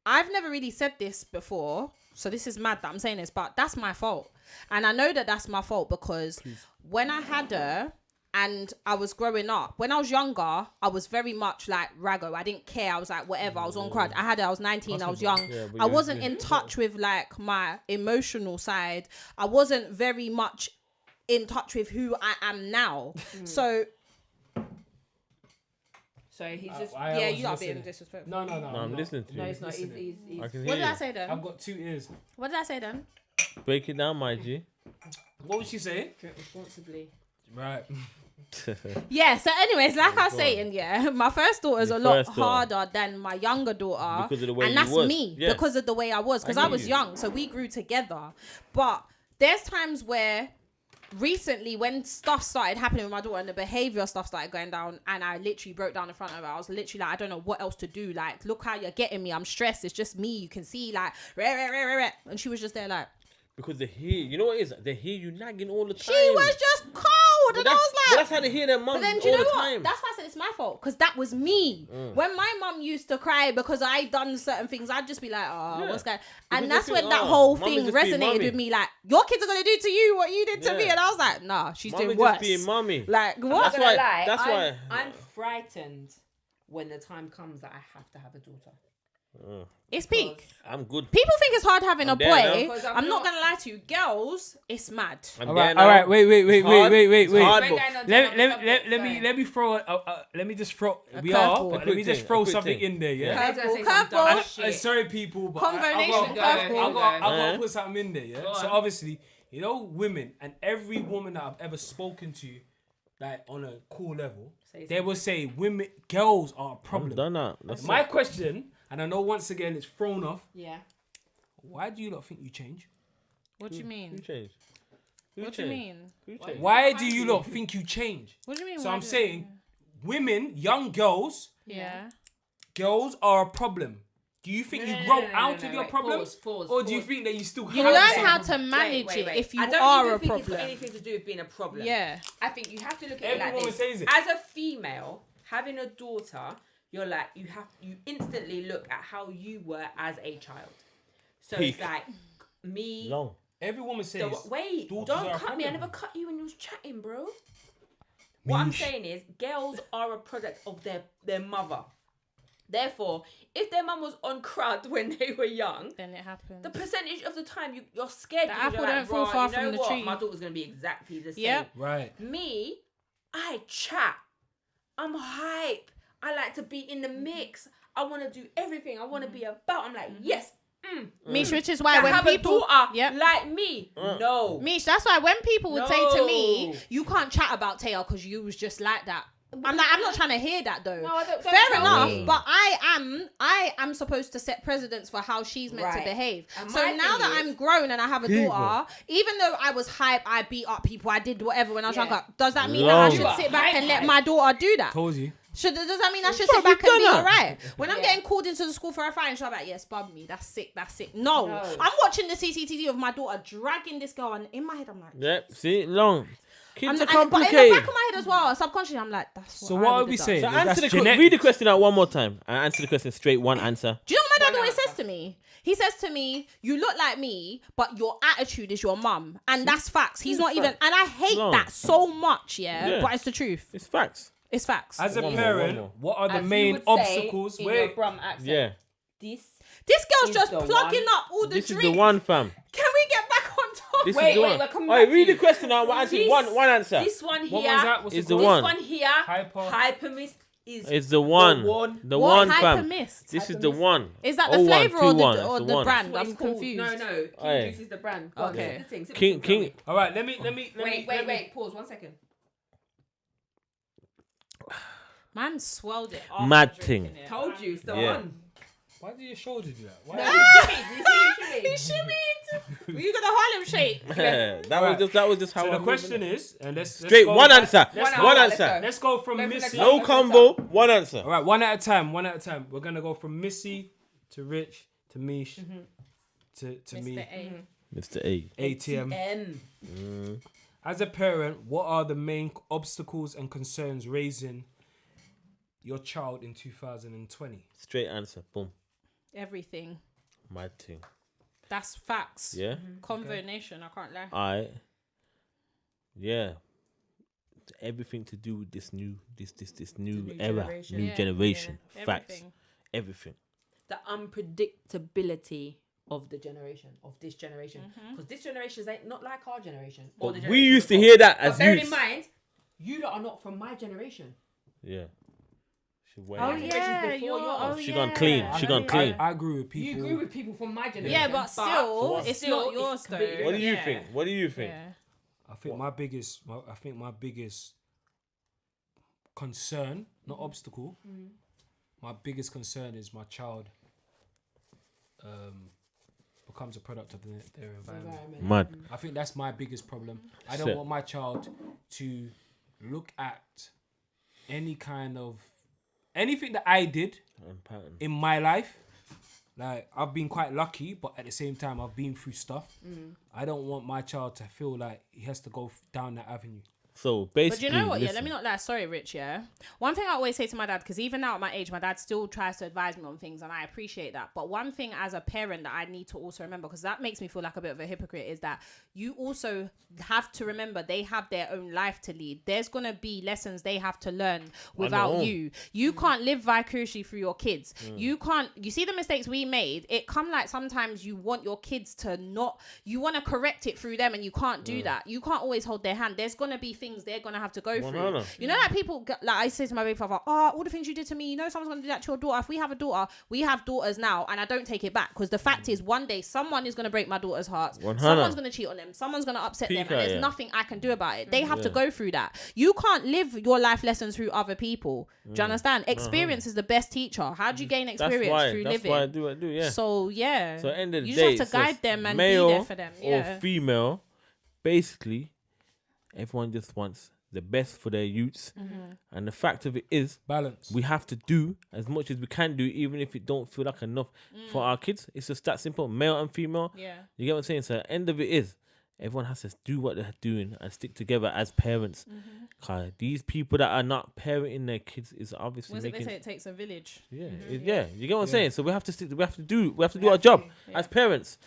I've never really said this before, so this is mad that I'm saying this, but that's my fault, and I know that that's my fault because when I had her. And I was growing up. When I was younger, I was very much like raggo. I didn't care. I was like, whatever. I was on crud. I had her. I was 19. I was young. Yeah, but I you- wasn't in touch with like my emotional side. I wasn't very much in touch with who I am now. So Sorry, he's just. yeah, was you are being listening. disrespectful. No, No, I'm not. listening to No, you. he's not. He's. I can hear What did I you. say then? I've got 2 ears. What did I say then? Break it down, my G. What was she saying? Drink responsibly. Right. Yeah, so anyways, like I was saying, yeah, my first daughter's Your a lot first daughter. harder than my younger daughter. Because of the way and you that's was. me, Yeah. because of the way I was, because I I get was you. young, so we grew together. But there's times where recently when stuff started happening with my daughter and the behavior stuff started going down and I literally broke down in front of her, I was literally like, I don't know what else to do. Like, look how you're getting me. I'm stressed. It's just me. You can see like, rah, rah, rah, rah, rah. And she was just there like, Because they hear, you know what it is? They hear you nagging all the time. she was just cold. And I was But like, that's how they hear their mum but then all do you know the what? time. That's why I said it's my fault, because that was me. When my mum used to cry because I done certain things, I'd just be like, oh, Yeah. what's going on? Because And they that's think, when that oh, whole mummy thing just being resonated mummy. with me. Like, your kids are going to do to you what you did to me. Yeah. And I was like, nah, she's Mummy doing just worse. being mummy. Like, I'm what? not gonna why- lie. that's why- I'm frightened when the time comes that I have to have a daughter. It's peak. I'm good. People think it's hard having I'm a there boy. now. 'Cause I'm I'm not not- going to lie to you. Girls, it's mad. I'm All there right, now. all right. Wait. It's hard. It's hard, We're but going on to Let another me subject, let me throw let me just throw A we are curveball. but A let me quick just thing, throw a quick something thing. in there, yeah. I was gonna say Curveball, some dumb curveball. shit. Sorry, people, but Conversational I curveball. gotta put something in there, yeah. Go So on. obviously, you know, women and every woman that I've ever spoken to, like on a cool level, Say they will say girls are a I'm problem. done now. That's My it. question, and I know once again it's thrown off. Yeah. Why do you not think you change? What do you Who mean? changed? Who What do you changed? mean? Who changed? Why do you not think you change? What do you mean? So why I'm do- saying, women, young girls, Yeah. girls are a problem. Do you think you grow out of your problems, or do you think that you still You have learn them? how to manage Wait. it if you I don't are even a think problem. it's got anything to do with being a problem. Yeah. I think you have to look at Every it like woman this. says it. As a female, having a daughter, you're like you instantly look at how you were as a child. So Peak. it's like me. Long. Every woman says, Wait, daughters don't are a cut me. I problem. never cut you when you was chatting, bro. What I'm saying is, girls are a product of their mother. Therefore, if their mum was on crud when they were young, Then it happened. the percentage of the time you're scared. The because apple you're like, don't fall "Rah, far you know from the what? tree." My daughter's gonna be exactly the same. Yep. right. Me, I chat. I'm hype. I like to be in the mix. I want to do everything. I want to be about. I'm like, yes. Mish, which is why To when have people, a daughter Yep. like me, no. Mish, that's why when people would say to me, No. "You can't chat about Taya because you was just like that." I'm like, I'm not trying to hear that though. No, don't Fair tell enough, me. but I am supposed to set precedents for how she's meant to Right. behave. And So my now thing that is- I'm grown and I have a daughter, even though I was hype, I beat up people, I did whatever when I was Yeah. younger. Does that mean that I Long. should You are sit back and let hype. my daughter do that? Told you. Does that mean I should Bro, sit back you've and be done that. alright? When I'm Yeah. getting called into the school for a fight and she's like, yes, bub me, that's sick. No. No. I'm watching the CCTV of my daughter dragging this girl, and in my head I'm like, Yep. See, long. Kids are but in the complicated. back of my head as well, subconsciously I'm like, that's what So I what are would've we done. saying? So That's answer the genetic. read the question out one more time. And answer the question straight. One answer. Do you know what my dad Why always not? says to me? He says to me, you look like me, but your attitude is your mum. And that's facts. He's not even, and I hate No. that so much, yeah? Yeah. But it's the truth. It's facts. It's facts. As a One more, parent, one more. what are the As you main would say obstacles? in Wait, your Brum accent. Yeah. This girl's is just the plugging one. up all the This drinks. is the one, fam. Can we get back on top? This Wait, is the wait, one. we're coming Alright, back read to the you. question out. One answer. This- One answer. This one here. what was that? What's Is it the called? one. This one here. Hyper- Hypermist is It's the one. one. The What? one, Hyper fam. mist? This is the one. Is that the 01, flavour or 21, the, it's or the the one. brand? what I'm it's called. confused. No, King Aye. Juice is the brand. Go on, Okay. sip the thing, sip the King, thing, tell King. me. All right, let me. Wait. Pause 1 second. Man swelled it after Mad drinking thing. it. Told you, it's the Yeah. one. Why do your shoulder do that? Why? No, you shimmy. You see you shimmy. He shimmied. You got the Harlem Shake. that was just how. So I the question is, and let's straight go one back- answer. Let's One go, answer. Let's go from Go for the Missy. clock. No combo. One answer. All right, one at a time. We're gonna go from Missy to Rich to Mish to me. Mr. A. Mr. A. ATM. N. As a parent, what are the main obstacles and concerns raising your child in 2020? Straight answer. Boom. Everything. My thing. That's facts. Yeah. Convo Nation, I can't lie. Yeah. Everything to do with this new new era, generation. new Yeah, generation. Facts. Everything. Everything. The unpredictability of the generation, of this generation. Because this generation is not like our generation. Or the But we generation used to before. hear that But as bearing youths. in mind, you lot are not from my generation. Yeah. She Oh went. yeah, before you're, yours. oh, She yeah. gone clean. She gone clean. I grew with You people. grew with people from my generation. Yeah, but still, it's still, not yours it's completely though. What do you Yeah. think? What do you think? Yeah. I think my biggest concern, not obstacle, my biggest concern is my child becomes a product of their environment. Mad. I think that's my biggest problem. I Set. don't want my child to look at anything that I did And pattern. in my life. Like, I've been quite lucky, but at the same time, I've been through stuff. I don't want my child to feel like he has to go down that avenue. So But basically, you know what? Yeah, listen. let me not lie. Sorry, Rich. Yeah, one thing I always say to my dad, because even now at my age, my dad still tries to advise me on things, and I appreciate that. But one thing as a parent that I need to also remember, because that makes me feel like a bit of a hypocrite, is that you also have to remember they have their own life to lead. There's gonna be lessons they have to learn without know. you. You can't live vicariously through your kids. You can't. You see the mistakes we made. It come like sometimes you want your kids to not. You want to correct it through them, and you can't do that. You can't always hold their hand. There's gonna be things they're gonna have to go through. 100. You know, like people, like I say to my baby father, all the things you did to me, you know, someone's gonna do that to your daughter. If we have a daughter, we have daughters now, and I don't take it back, because the fact is, one day someone is gonna break my daughter's heart. 100. Someone's gonna cheat on them. Someone's gonna upset them, and Pika, there's yeah. nothing I can do about it. They have to Yeah. go through that. You can't live your life lessons through other people. Do you understand? Experience is the best teacher. How do you gain experience through That's living? why I do. Yeah. So yeah. So at the end of the you day, just have to it's guide just them and male be there for them. Yeah. or female, basically, everyone just wants the best for their youths. And the fact of it is, Balance. we have to do as much as we can do, even if it don't feel like enough for our kids. It's just that simple, male and female. Yeah. You get what I'm saying? So the end of it is, everyone has to do what they're doing and stick together as parents. Cause these people that are not parenting their kids is obviously Was it they making say it takes a village? yeah, you get what I'm saying. So we have to do our job as parents.